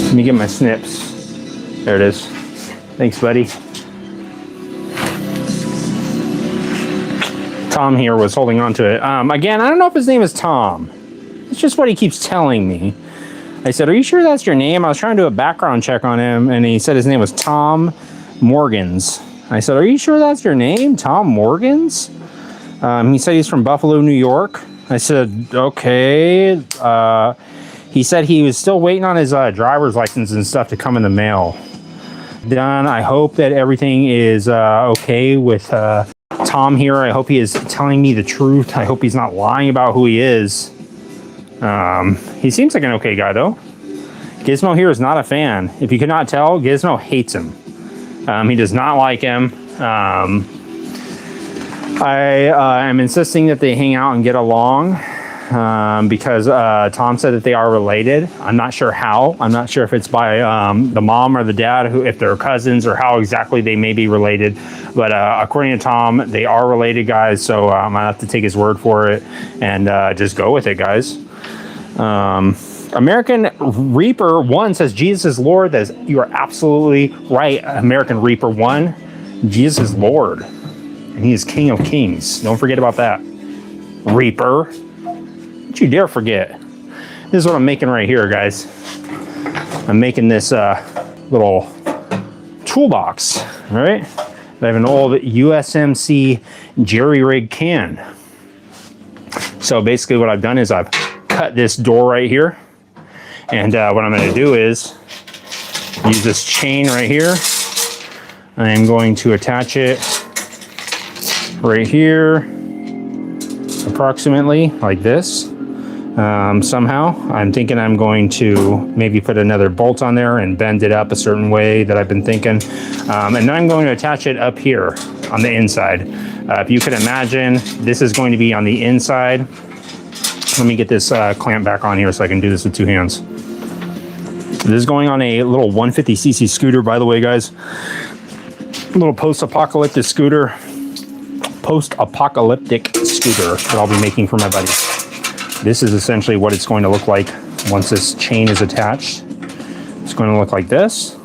Let me get my snips. There it is. Thanks, buddy. Tom here was holding on to it. Again, I don't know if his name is Tom. It's just what he keeps telling me. I said, are you sure that's your name? I was trying to do a background check on him, and he said his name was Tom Morgans. I said, are you sure that's your name, Tom Morgans? He said he's from Buffalo, New York. I said, okay. He said he was still waiting on his driver's license and stuff to come in the mail. Done. I hope that everything is okay with Tom here. I hope he is telling me the truth. I hope he's not lying about who he is. He seems like an okay guy though. Gizmo here is not a fan. If you could not tell, Gizmo hates him. He does not like him. I am insisting that they hang out and get along because Tom said that they are related. I'm not sure how. I'm not sure if it's by the mom or the dad, if they're cousins or how exactly they may be related. But according to Tom, they are related, guys. So I'm gonna have to take his word for it and just go with it, guys. American Reaper 1 says Jesus is Lord. You are absolutely right. American Reaper 1, Jesus is Lord. And he is King of Kings. Don't forget about that. Reaper. Don't you dare forget. This is what I'm making right here, guys. I'm making this little toolbox, all right? I have an old USMC jerry rig can. So basically what I've done is I've cut this door right here. And what I'm gonna do is use this chain right here. I am going to attach it right here, approximately like this. Somehow, I'm thinking I'm going to maybe put another bolt on there and bend it up a certain way that I've been thinking. And then I'm going to attach it up here on the inside. If you could imagine, this is going to be on the inside. Let me get this clamp back on here so I can do this with two hands. This is going on a little 150cc scooter, by the way, guys. A little post-apocalyptic scooter that I'll be making for my buddy. This is essentially what it's going to look like once this chain is attached. It's going to look like this.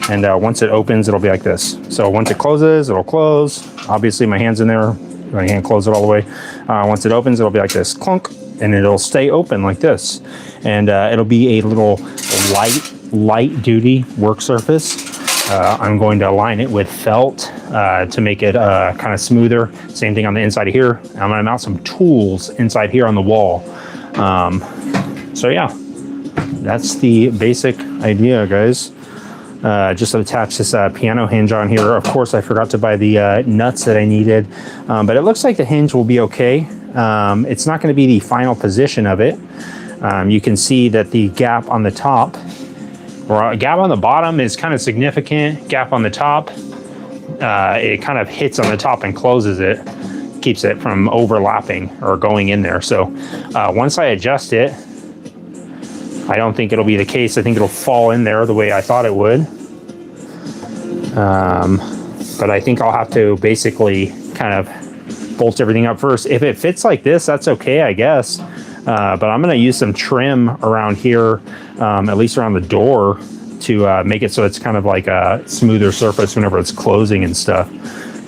And once it opens, it'll be like this. So once it closes, it'll close. Obviously my hand's in there. I can't close it all the way. Once it opens, it'll be like this, clunk, and it'll stay open like this. And it'll be a little light duty work surface. I'm going to align it with felt to make it kind of smoother. Same thing on the inside of here. I'm going to mount some tools inside here on the wall. So yeah, that's the basic idea, guys. Just attach this piano hinge on here. Of course, I forgot to buy the nuts that I needed, but it looks like the hinge will be okay. It's not going to be the final position of it. You can see that the gap on the top, or a gap on the bottom, is kind of significant. Gap on the top, it kind of hits on the top and closes it, keeps it from overlapping or going in there. So once I adjust it, I don't think it'll be the case. I think it'll fall in there the way I thought it would. But I think I'll have to basically kind of bolt everything up first. If it fits like this, that's okay, I guess. But I'm going to use some trim around here, at least around the door, to make it so it's kind of like a smoother surface whenever it's closing and stuff.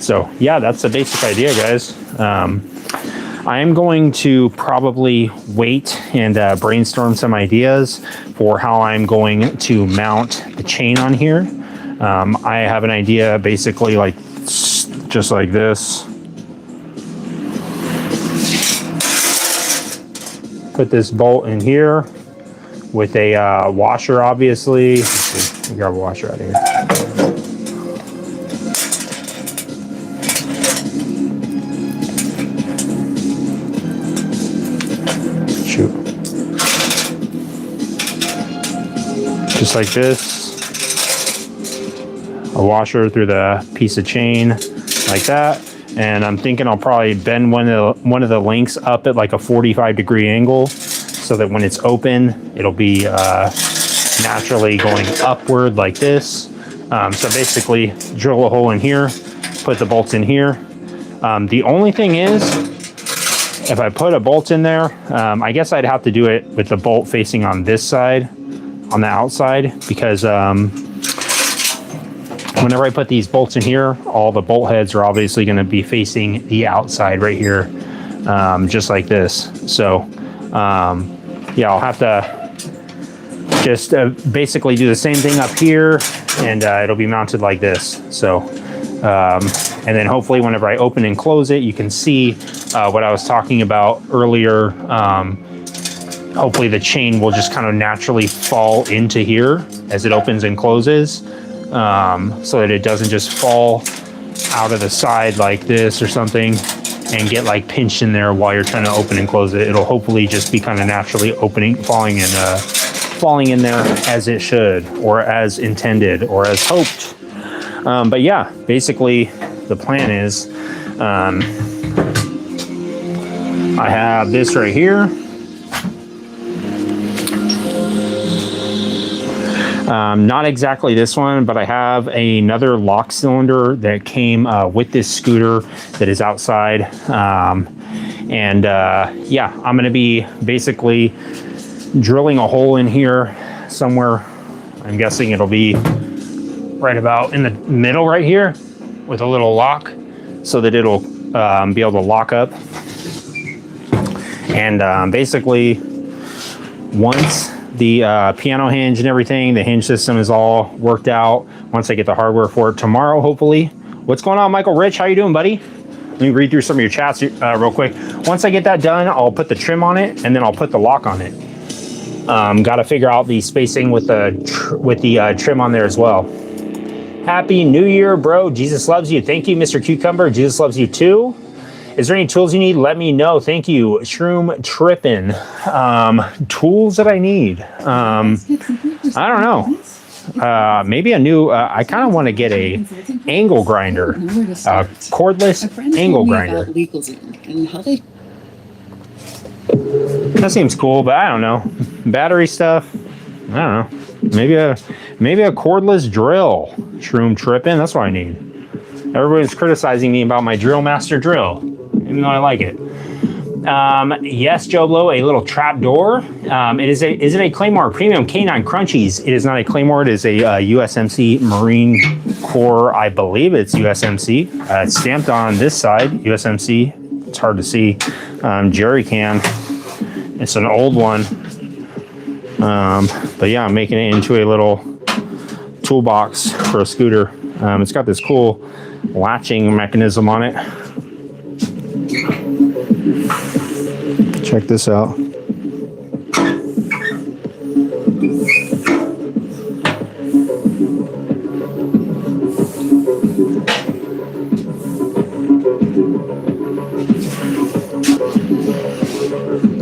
So yeah, that's the basic idea, guys. I am going to probably wait and brainstorm some ideas for how I'm going to mount the chain on here. I have an idea basically like just like this. Put this bolt in here with a washer, obviously. Let's see. Let me grab a washer out of here. Shoot. Just like this. A washer through the piece of chain like that. And I'm thinking I'll probably bend one of the links up at like a 45-degree angle so that when it's open, it'll be naturally going upward like this. So basically drill a hole in here, put the bolts in here. The only thing is, if I put a bolt in there, I guess I'd have to do it with the bolt facing on this side, on the outside, because whenever I put these bolts in here, all the bolt heads are obviously going to be facing the outside right here, just like this. So yeah, I'll have to just basically do the same thing up here, and it'll be mounted like this. So and then hopefully whenever I open and close it, you can see what I was talking about earlier. Hopefully the chain will just kind of naturally fall into here as it opens and closes, so that it doesn't just fall out of the side like this or something and get like pinched in there while you're trying to open and close it. It'll hopefully just be kind of naturally opening, falling in there as it should, or as intended, or as hoped. But yeah, basically the plan is I have this right here. Not exactly this one, but I have another lock cylinder that came with this scooter that is outside. Yeah, I'm going to be basically drilling a hole in here somewhere. I'm guessing it'll be right about in the middle right here with a little lock so that it'll be able to lock up. And basically, once the piano hinge and everything, the hinge system is all worked out, once I get the hardware for it tomorrow, hopefully. What's going on, Michael Rich? How you doing, buddy? Let me read through some of your chats real quick. Once I get that done, I'll put the trim on it, and then I'll put the lock on it. Got to figure out the spacing with the trim on there as well. Happy New Year, bro. Jesus loves you. Thank you, Mr. Cucumber. Jesus loves you too. Is there any tools you need? Let me know. Thank you. Shroom Trippin'. Tools that I need. I don't know. Maybe a new, I kind of want to get a angle grinder. Cordless angle grinder. That seems cool, but I don't know. Battery stuff. I don't know. Maybe a cordless drill. Shroom Trippin'. That's what I need. Everybody's criticizing me about my Drill Master drill, even though I like it. Yes, Joe Blow, a little trap door. Is it a Claymore Premium K9 Crunchies? It is not a Claymore. It is a USMC Marine Corps. I believe it's USMC. It's stamped on this side, USMC. It's hard to see. Jerry can. It's an old one. But yeah, I'm making it into a little toolbox for a scooter. It's got this cool latching mechanism on it. Check this out.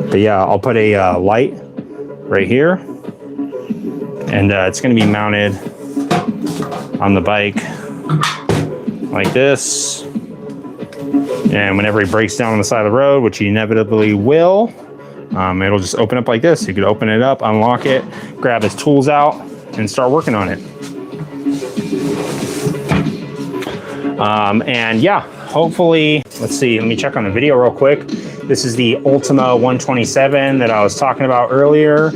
But yeah, I'll put a light right here, and it's going to be mounted on the bike like this. And whenever he breaks down on the side of the road, which he inevitably will, it'll just open up like this. You could open it up, unlock it, grab his tools out, and start working on it. And yeah, hopefully, let's see, let me check on the video real quick. This is the Ultima 127 that I was talking about earlier.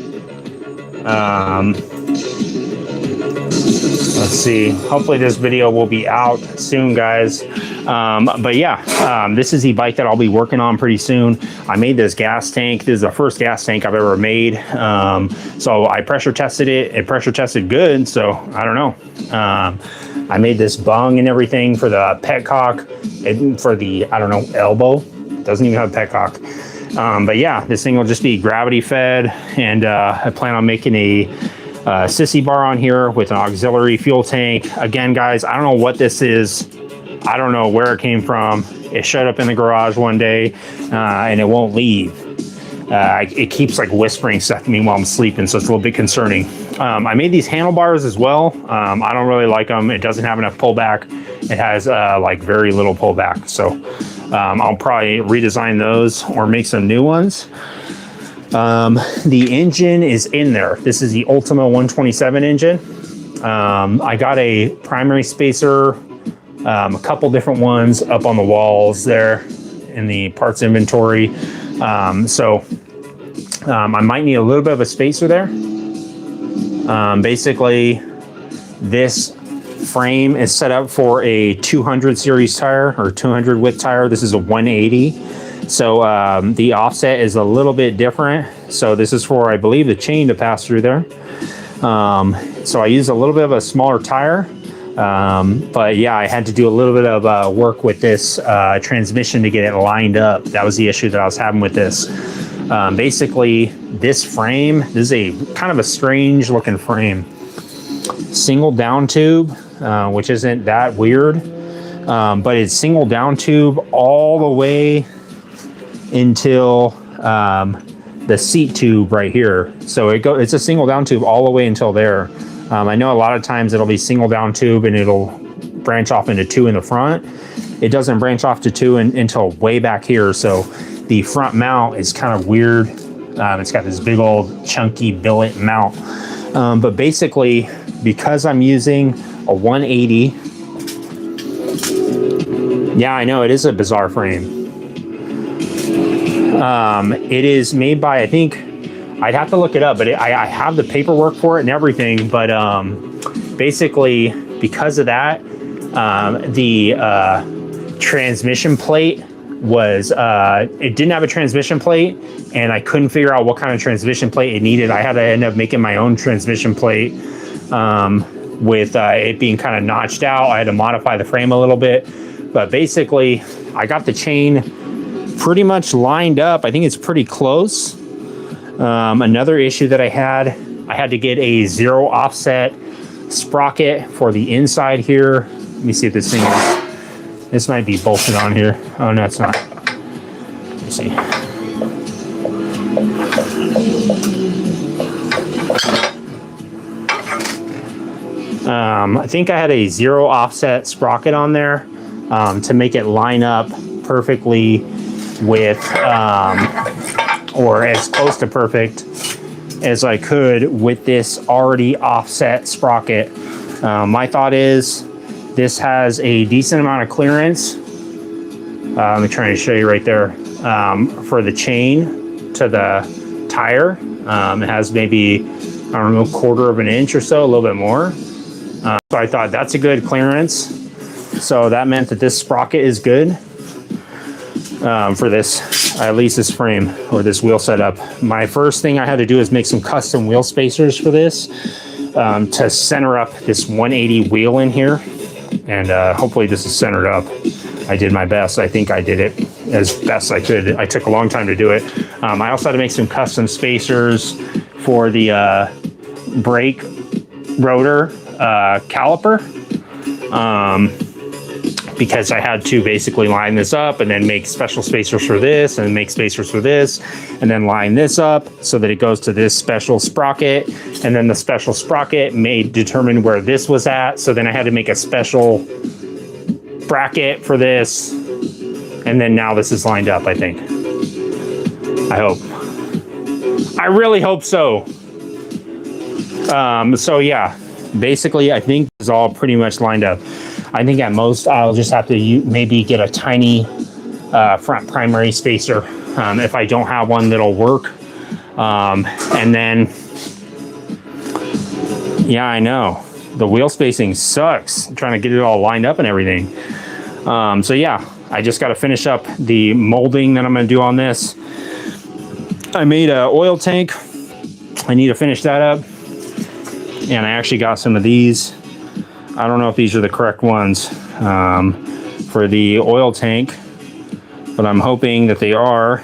Let's see, hopefully this video will be out soon, guys. But yeah, this is the bike that I'll be working on pretty soon. I made this gas tank. This is the first gas tank I've ever made. So I pressure tested it. It pressure tested good. So I don't know. I made this bung and everything for the petcock and for the, I don't know, elbow. It doesn't even have a petcock. But yeah, this thing will just be gravity fed. And I plan on making a sissy bar on here with an auxiliary fuel tank. Again, guys, I don't know what this is. I don't know where it came from. It showed up in the garage one day and it won't leave. It keeps like whispering stuff to me while I'm sleeping, so it's a little bit concerning. I made these handlebars as well. I don't really like them. It doesn't have enough pullback. It has like very little pullback. So I'll probably redesign those or make some new ones. The engine is in there. This is the Ultima 127 engine. I got a primary spacer, a couple different ones up on the walls there in the parts inventory. So I might need a little bit of a spacer there. Basically, this frame is set up for a 200 series tire or 200 width tire. This is a 180. So the offset is a little bit different. So this is for, I believe, the chain to pass through there. So I used a little bit of a smaller tire. But yeah, I had to do a little bit of work with this transmission to get it lined up. That was the issue that I was having with this. Basically, this frame, this is a kind of a strange looking frame. Single down tube, which isn't that weird. But it's single down tube all the way until the seat tube right here. So it's a single down tube all the way until there. I know a lot of times it'll be single down tube and it'll branch off into two in the front. It doesn't branch off to two until way back here. So the front mount is kind of weird. It's got this big old chunky billet mount. But basically, because I'm using a 180, yeah, I know it is a bizarre frame. It is made by, I think, I'd have to look it up, but I have the paperwork for it and everything. But basically, because of that, the transmission plate was, it didn't have a transmission plate, and I couldn't figure out what kind of transmission plate it needed. I had to end up making my own transmission plate with it being kind of notched out. I had to modify the frame a little bit. But basically, I got the chain pretty much lined up. I think it's pretty close. Another issue that I had to get a zero offset sprocket for the inside here. Let me see if this thing is, this might be bolted on here. Oh, no, it's not. Let's see. I think I had a zero offset sprocket on there to make it line up perfectly with, or as close to perfect as I could with this already offset sprocket. My thought is this has a decent amount of clearance. I'm trying to show you right there. for the chain to the tire. It has maybe, I don't know, 1/4 of an inch or so, a little bit more. So I thought that's a good clearance. So that meant that this sprocket is good for this, at least this frame or this wheel setup. My first thing I had to do is make some custom wheel spacers for this to center up this 180 wheel in here. And hopefully this is centered up. I did my best. I think I did it as best I could. I took a long time to do it. I also had to make some custom spacers for the brake rotor caliper, because I had to basically line this up and then make special spacers for this and make spacers for this and then line this up so that it goes to this special sprocket, and then the special sprocket may determine where this was at. So then I had to make a special bracket for this, and then now this is lined up, I think. I hope. I really hope so. So yeah, basically I think it's all pretty much lined up. I think at most I'll just have to maybe get a tiny front primary spacer if I don't have one that'll work. And then, yeah, I know the wheel spacing sucks. I'm trying to get it all lined up and everything. So yeah, I just got to finish up the molding that I'm going to do on this. I made an oil tank. I need to finish that up. And I actually got some of these. I don't know if these are the correct ones for the oil tank, but I'm hoping that they are.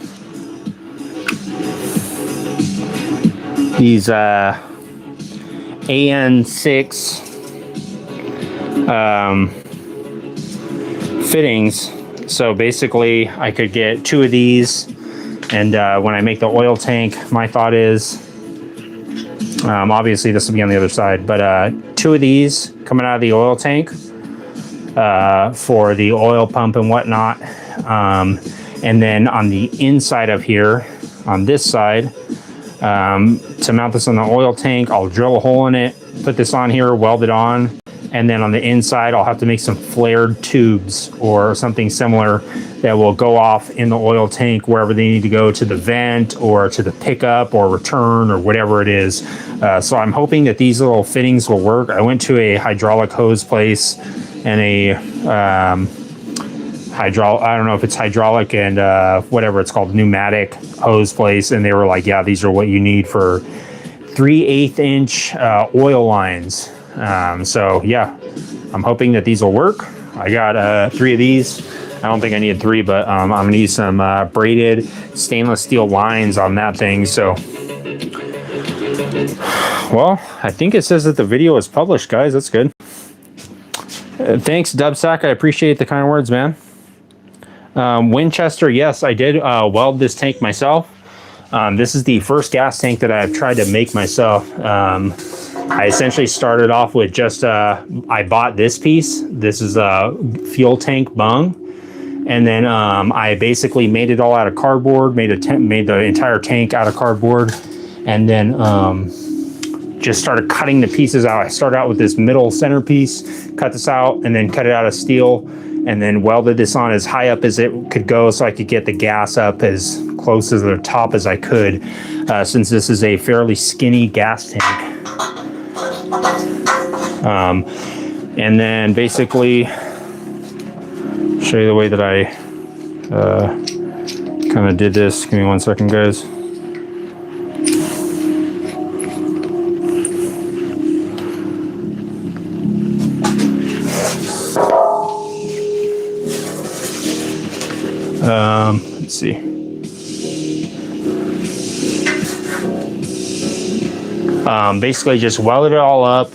These AN6 fittings. So basically I could get 2 of these, and when I make the oil tank, my thought is, obviously this will be on the other side, but 2 of these coming out of the oil tank for the oil pump and whatnot. And then on the inside of here, on this side, to mount this on the oil tank, I'll drill a hole in it, put this on here, weld it on. And then on the inside, I'll have to make some flared tubes or something similar that will go off in the oil tank wherever they need to go, to the vent or to the pickup or return or whatever it is. So I'm hoping that these little fittings will work. I went to a hydraulic hose place and a I don't know if it's hydraulic and whatever it's called, pneumatic hose place. And they were like, yeah, these are what you need for 3/8 inch oil lines. So yeah, I'm hoping that these will work. I got 3 of these. I don't think I need 3, but I'm gonna need some braided stainless steel lines on that thing. So, well, I think it says that the video is published, guys. That's good. Thanks, Dubsack. I appreciate the kind words, man. Winchester, yes, I did weld this tank myself. This is the first gas tank that I've tried to make myself. I essentially started off with just, I bought this piece. This is a fuel tank bung. And then I basically made it all out of cardboard, made the entire tank out of cardboard. And then just started cutting the pieces out. I started out with this middle centerpiece, cut this out, and then cut it out of steel. And then welded this on as high up as it could go so I could get the gas up as close to the top as I could, since this is a fairly skinny gas tank. And then basically show you the way that I kind of did this. Give me 1 second, guys. Let's see. Basically just welded it all up.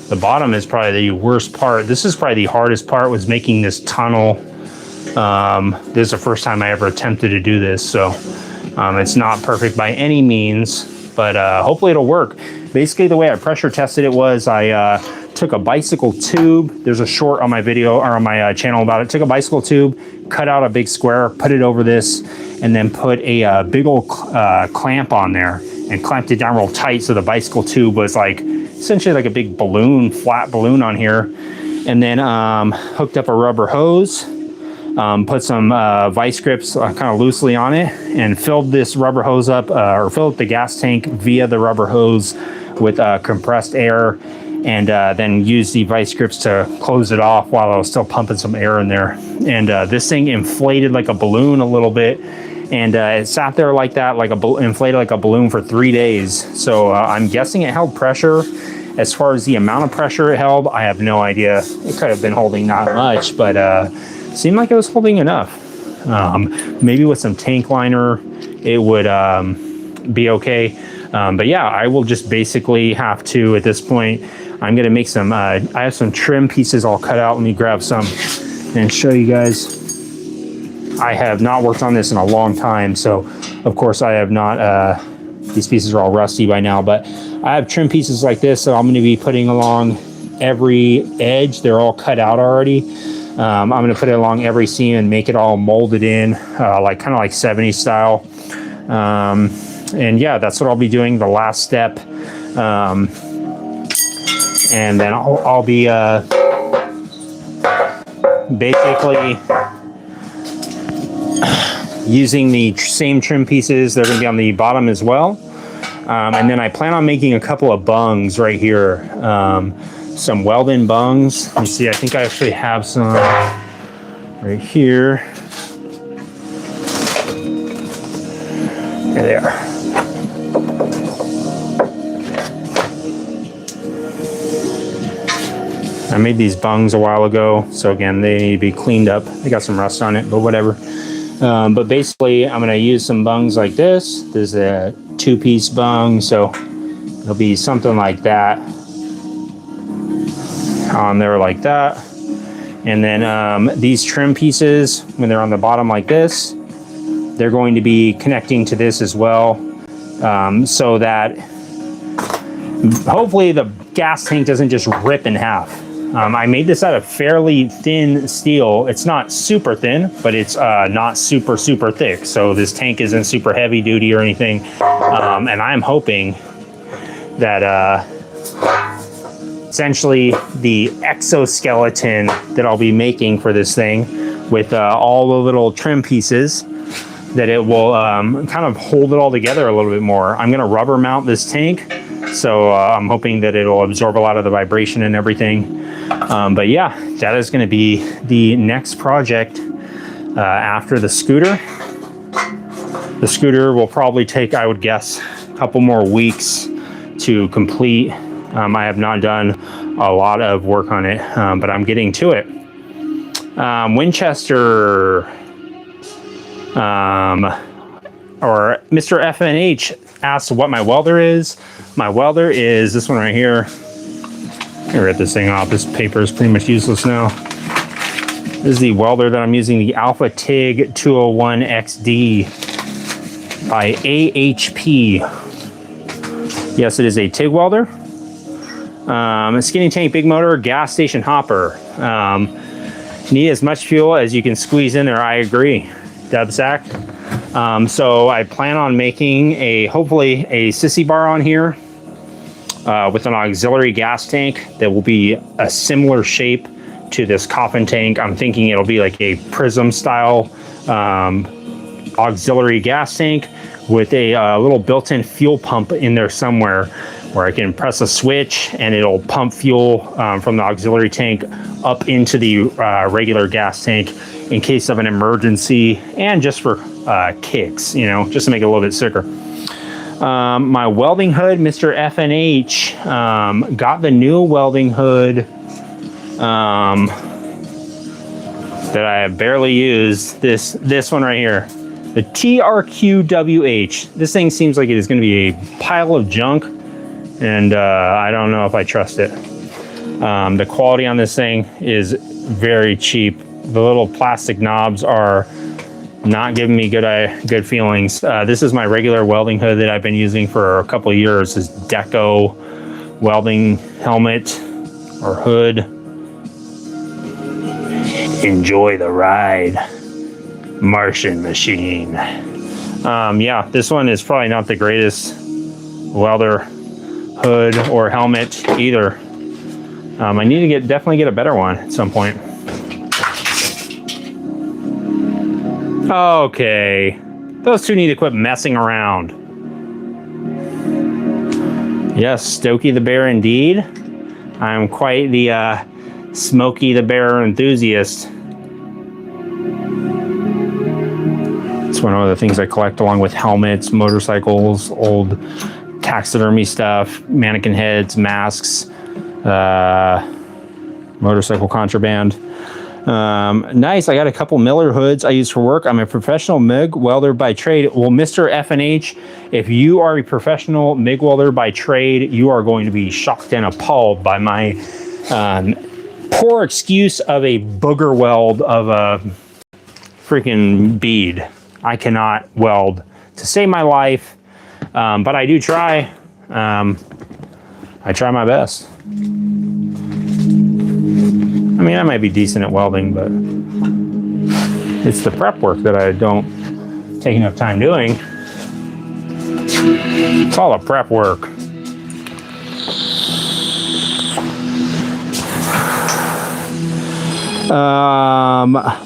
The bottom is probably the worst part. This is probably the hardest part, was making this tunnel. This is the first time I ever attempted to do this, so it's not perfect by any means, but hopefully it'll work. Basically the way I pressure tested it was I took a bicycle tube. There's a short on my video or on my channel about it. Took a bicycle tube, cut out a big square, put it over this, and then put a big old clamp on there and clamped it down real tight so the bicycle tube was like essentially like a big balloon, flat balloon on here. And then hooked up a rubber hose, put some vice grips kind of loosely on it, and filled this rubber hose up, or filled up the gas tank via the rubber hose with compressed air, and then used the vice grips to close it off while I was still pumping some air in there. And this thing inflated like a balloon a little bit, and it sat there like that, like inflated like a balloon for 3 days. So I'm guessing it held pressure. As far as the amount of pressure it held, I have no idea. It could have been holding not much, but seemed like it was holding enough. Maybe with some tank liner, it would be okay. But yeah, I will just basically have to, at this point, I'm gonna make some, I have some trim pieces all cut out. Let me grab some and show you guys. I have not worked on this in a long time, so of course I have not, these pieces are all rusty by now, but I have trim pieces like this that I'm gonna be putting along every edge. They're all cut out already. I'm gonna put it along every seam and make it all molded in, like kind of like 70s style. And yeah, that's what I'll be doing, the last step. And then I'll be basically using the same trim pieces. They're gonna be on the bottom as well. And then I plan on making a couple of bungs right here. Some Welding bungs. Let me see, I think I actually have some right here. There they are. I made these bungs a while ago, so again, they need to be cleaned up. They got some rust on it, but whatever. But basically, I'm gonna use some bungs like this. There's a 2-piece bung, so it'll be something like that on there like that. And then these trim pieces, when they're on the bottom like this, they're going to be connecting to this as well, so that hopefully the gas tank doesn't just rip in half. I made this out of fairly thin steel. It's not super thin, but it's not super thick. So this tank isn't super heavy duty or anything. And I'm hoping that essentially the exoskeleton that I'll be making for this thing with all the little trim pieces, that it will kind of hold it all together a little bit more. I'm gonna rubber mount this tank, so I'm hoping that it'll absorb a lot of the vibration and everything. But yeah, that is gonna be the next project after the scooter. The scooter will probably take, I would guess, a couple more weeks to complete. I have not done a lot of work on it, but I'm getting to it. Winchester, or Mr. FNH asked what my welder is. My welder is this one right here. I'm gonna rip this thing off. This paper is pretty much useless now. This is the welder that I'm using, the Alpha TIG 201 XD by AHP. Yes, it is a TIG welder. A skinny tank, big motor, gas station hopper. Need as much fuel as you can squeeze in there. I agree, Dubsack. So I plan on making hopefully a sissy bar on here with an auxiliary gas tank that will be a similar shape to this coffin tank. I'm thinking it'll be like a prism style auxiliary gas tank with a little built-in fuel pump in there somewhere, where I can press a switch and it'll pump fuel from the auxiliary tank up into the regular gas tank in case of an emergency, and just for kicks, you know, just to make it a little bit sicker. My welding hood, Mr. FNH, got the new welding hood that I have barely used. This one right here, the TRQWH. This thing seems like it is going to be a pile of junk, and I don't know if I trust it. The quality on this thing is very cheap. The little plastic knobs are not giving me good feelings. This is my regular welding hood that I've been using for a couple of years. This Deco welding helmet or hood. Enjoy the ride, Martian Machine. Yeah, this one is probably not the greatest welder hood or helmet either. I need to definitely get a better one at some point. Okay. Those two need to quit messing around. Yes, Stokey the Bear indeed. I'm quite the Smokey the Bear enthusiast. It's one of the things I collect along with helmets, motorcycles, old taxidermy stuff, mannequin heads, masks, motorcycle contraband. Nice. I got a couple Miller hoods I use for work. I'm a professional MIG welder by trade. Well, Mr. F&H, if you are a professional MIG welder by trade, you are going to be shocked and appalled by my poor excuse of a booger weld of a freaking bead. I cannot weld to save my life, but I do try. I try my best. I mean, I might be decent at welding, but it's the prep work that I don't take enough time doing. It's all the prep work.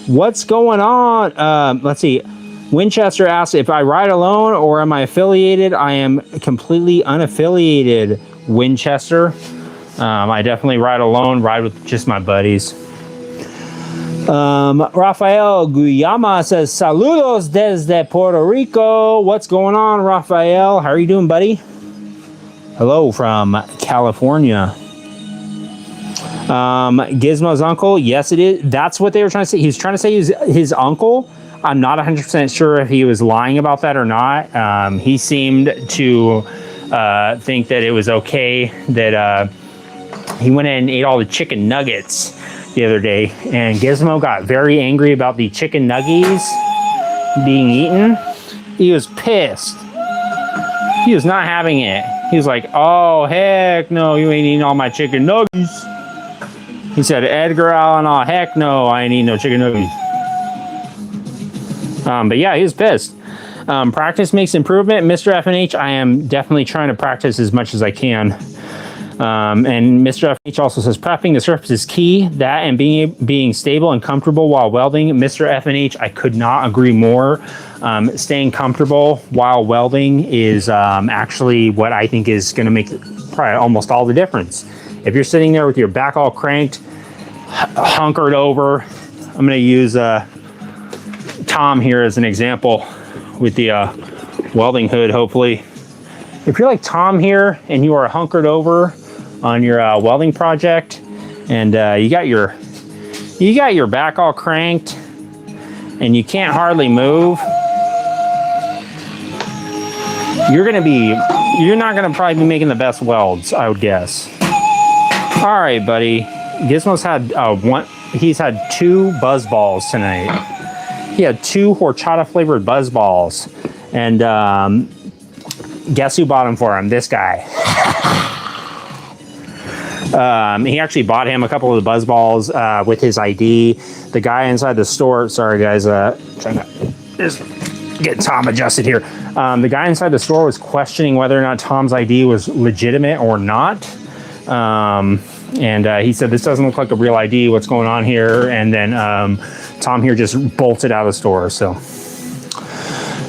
What's going on? Let's see. Winchester asks if I ride alone or am I affiliated? I am completely unaffiliated, Winchester. I definitely ride alone, ride with just my buddies. Rafael Guyama says, Saludos desde Puerto Rico. What's going on, Rafael? How are you doing, buddy? Hello from California. Gizmo's uncle. Yes, it is. That's what they were trying to say. He was trying to say his uncle. I'm not 100% sure if he was lying about that or not. He seemed to think that it was okay that he went in and ate all the chicken nuggets the other day, and Gizmo got very angry about the chicken nuggies being eaten. He was pissed. He was not having it. He was like, oh, heck no, you ain't eating all my chicken nuggets. He said, Edgar Allan, oh, heck no, I ain't eating no chicken nuggets. But yeah, he was pissed. Practice makes improvement. Mr. F&H, I am definitely trying to practice as much as I can. And Mr. F&H also says prepping the surface is key. That and being stable and comfortable while welding. Mr. F&H, I could not agree more. Staying comfortable while welding is actually what I think is going to make probably almost all the difference. If you're sitting there with your back all cranked, hunkered over, I'm going to use Tom here as an example with the welding hood, hopefully. If you're like Tom here and you are hunkered over on your welding project and you got your back all cranked and you can't hardly move, you're not gonna probably be making the best welds, I would guess. All right, buddy. Gizmo's had he's had 2 buzz balls tonight. He had 2 horchata flavored buzz balls, and guess who bought them for him? This guy. He actually bought him a couple of the buzz balls with his ID. The guy inside the store, sorry guys, trying to just get Tom adjusted here. The guy inside the store was questioning whether or not Tom's ID was legitimate or not. And he said, this doesn't look like a real ID. What's going on here? And then Tom here just bolted out of the store. So,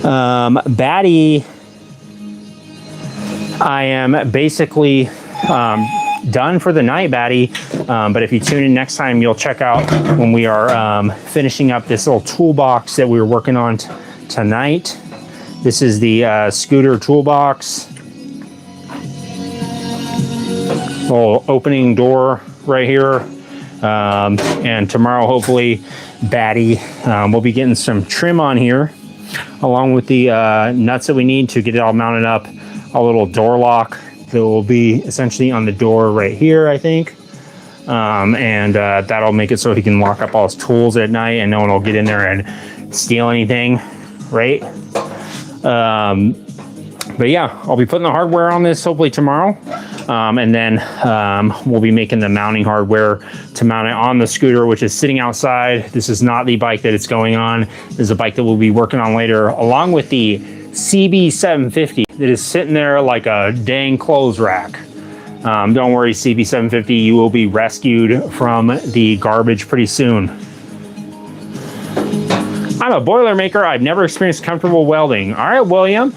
Batty, I am basically done for the night, Batty. But if you tune in next time, you'll check out when we are finishing up this little toolbox that we were working on tonight. This is the scooter toolbox. Little opening door right here. And tomorrow, hopefully, Batty will be getting some trim on here, along with the nuts that we need to get it all mounted up. A little door lock that will be essentially on the door right here, I think. And that'll make it so he can lock up all his tools at night and no one will get in there and steal anything, right? But yeah, I'll be putting the hardware on this hopefully tomorrow. And then we'll be making the mounting hardware to mount it on the scooter, which is sitting outside. This is not the bike that it's going on. This is a bike that we'll be working on later, along with the CB750 that is sitting there like a dang clothes rack. Don't worry, CB750, you will be rescued from the garbage pretty soon. I'm a Boilermaker. I've never experienced comfortable welding. All right, William.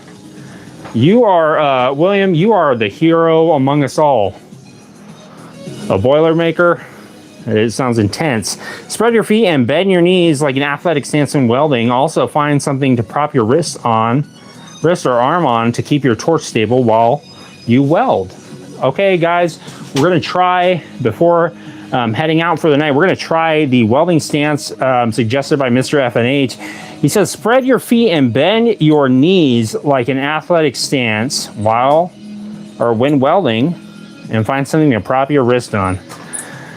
You are, William, you are the hero among us all. A Boilermaker. It sounds intense. Spread your feet and bend your knees like an athletic stance in welding. Also find something to prop your wrist or arm on to keep your torch stable while you weld. Okay, guys, we're gonna try, before heading out for the night, we're gonna try the welding stance suggested by Mr. FNH. He says, spread your feet and bend your knees like an athletic stance when welding, and find something to prop your wrist on.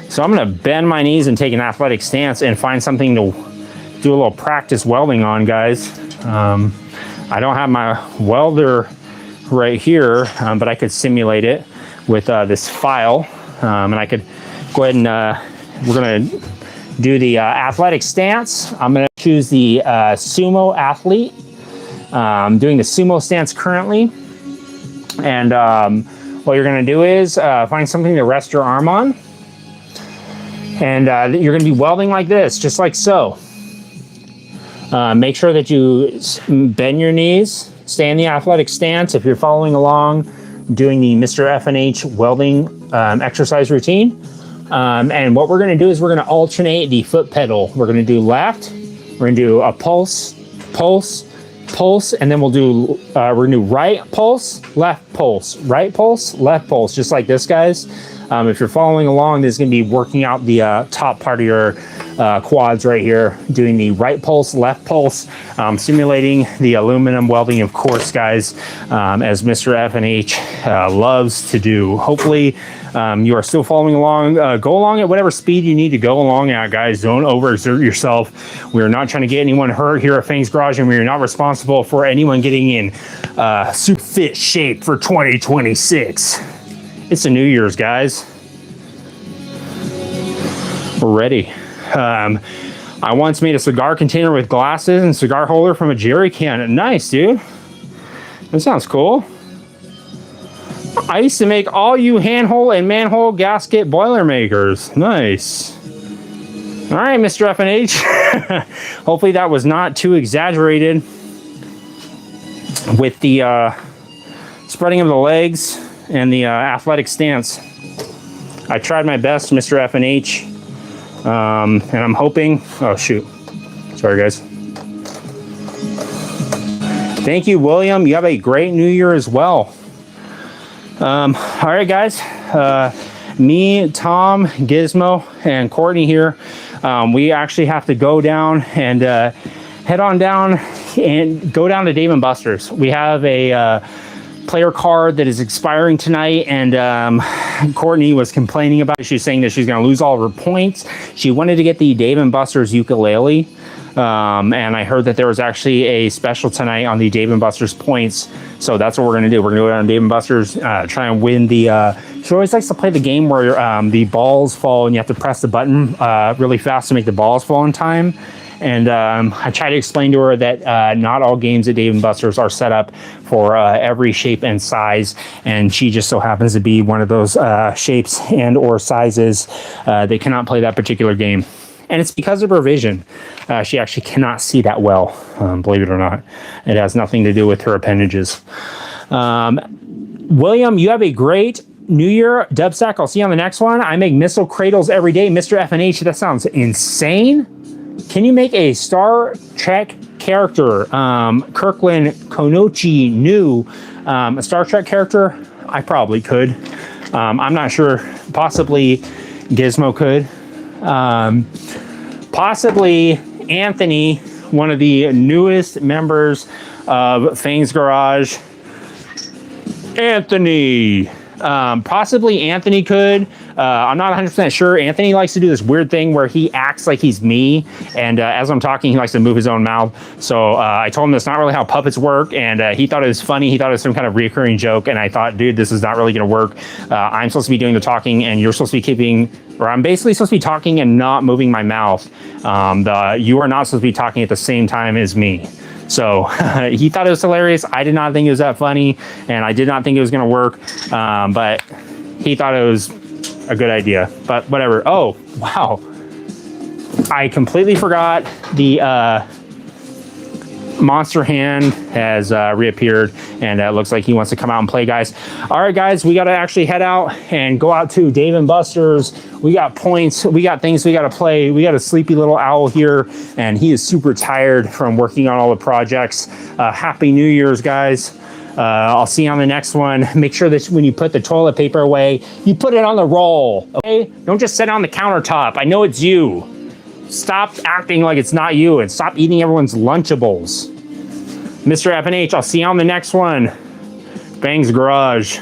So I'm gonna bend my knees and take an athletic stance and find something to do a little practice welding on, guys. I don't have my welder right here, but I could simulate it with this file, and I could go ahead and we're gonna do the athletic stance. I'm gonna choose the sumo athlete. I'm doing the sumo stance currently, and what you're gonna do is find something to rest your arm on, and you're gonna be welding like this, just like so. Make sure that you bend your knees, stay in the athletic stance if you're following along, doing the Mr. FNH welding exercise routine. And what we're gonna do is we're gonna alternate the foot pedal. We're gonna do left, we're gonna do a pulse, pulse, pulse, and then we're gonna do right pulse, left pulse, right pulse, left pulse, just like this, guys. If you're following along, this is gonna be working out the top part of your quads right here, doing the right pulse, left pulse, simulating the aluminum welding, of course, guys, as Mr. FNH loves to do. Hopefully, you are still following along. Go along at whatever speed you need to go along at, guys. Don't overexert yourself. We're not trying to get anyone hurt here at Fang's Garage, and we're not responsible for anyone getting in super fit shape for 2026. It's the New Year's, guys. We're ready. I once made a cigar container with glasses and cigar holder from a jerry can. Nice, dude. That sounds cool. I used to make all you handhole and manhole gasket Boilermakers. Nice. All right, Mr. FNH. Hopefully that was not too exaggerated with the spreading of the legs and the athletic stance. I tried my best, Mr. FNH. And I'm hoping, oh shoot, sorry guys. Thank you, William. You have a great New Year as well. All right, guys. Me, Tom, Gizmo, and Courtney here. We actually have to go down and head on down and go down to Dave & Buster's. We have a player card that is expiring tonight, and Courtney was complaining about it. She's saying that she's going to lose all of her points. She wanted to get the Dave & Buster's ukulele, and I heard that there was actually a special tonight on the Dave & Buster's points, so that's what we're going to do. We're going to go down to Dave & Buster's, try and win the she always likes to play the game where the balls fall and you have to press the button really fast to make the balls fall in time. And I try to explain to her that not all games at Dave & Buster's are set up for every shape and size, and she just so happens to be one of those shapes and or sizes. They cannot play that particular game, and it's because of her vision. She actually cannot see that well, believe it or not. It has nothing to do with her appendages. William, you have a great New Year, Dubstack. I'll see you on the next one. I make missile cradles every day. Mr. FNH, that sounds insane. Can you make a Star Trek character? Kirkland Konochi knew a Star Trek character. I probably could. I'm not sure. Possibly Gizmo could. Possibly Anthony, one of the newest members of Fang's Garage. Anthony. Possibly Anthony could. I'm not 100% sure. Anthony likes to do this weird thing where he acts like he's me, and as I'm talking, he likes to move his own mouth. So I told him that's not really how puppets work, and he thought it was funny. He thought it was some kind of recurring joke, and I thought, dude, this is not really going to work. I'm supposed to be doing the talking, and you're supposed to be keeping, or I'm basically supposed to be talking and not moving my mouth. You are not supposed to be talking at the same time as me. So he thought it was hilarious. I did not think it was that funny, and I did not think it was going to work, but he thought it was a good idea. But whatever. Oh, wow. I completely forgot the Monster Hand has reappeared, and it looks like he wants to come out and play, guys. All right, guys, we got to actually head out and go out to Dave & Buster's. We got points, we got things we got to play. We got a sleepy little owl here, and he is super tired from working on all the projects. Happy New Year's, guys. I'll see you on the next one. Make sure that when you put the toilet paper away, you put it on the roll, okay? Don't just sit on the countertop. I know it's you. Stop acting like it's not you, and stop eating everyone's Lunchables. Mr. F&H, I'll see you on the next one. Fang's Garage.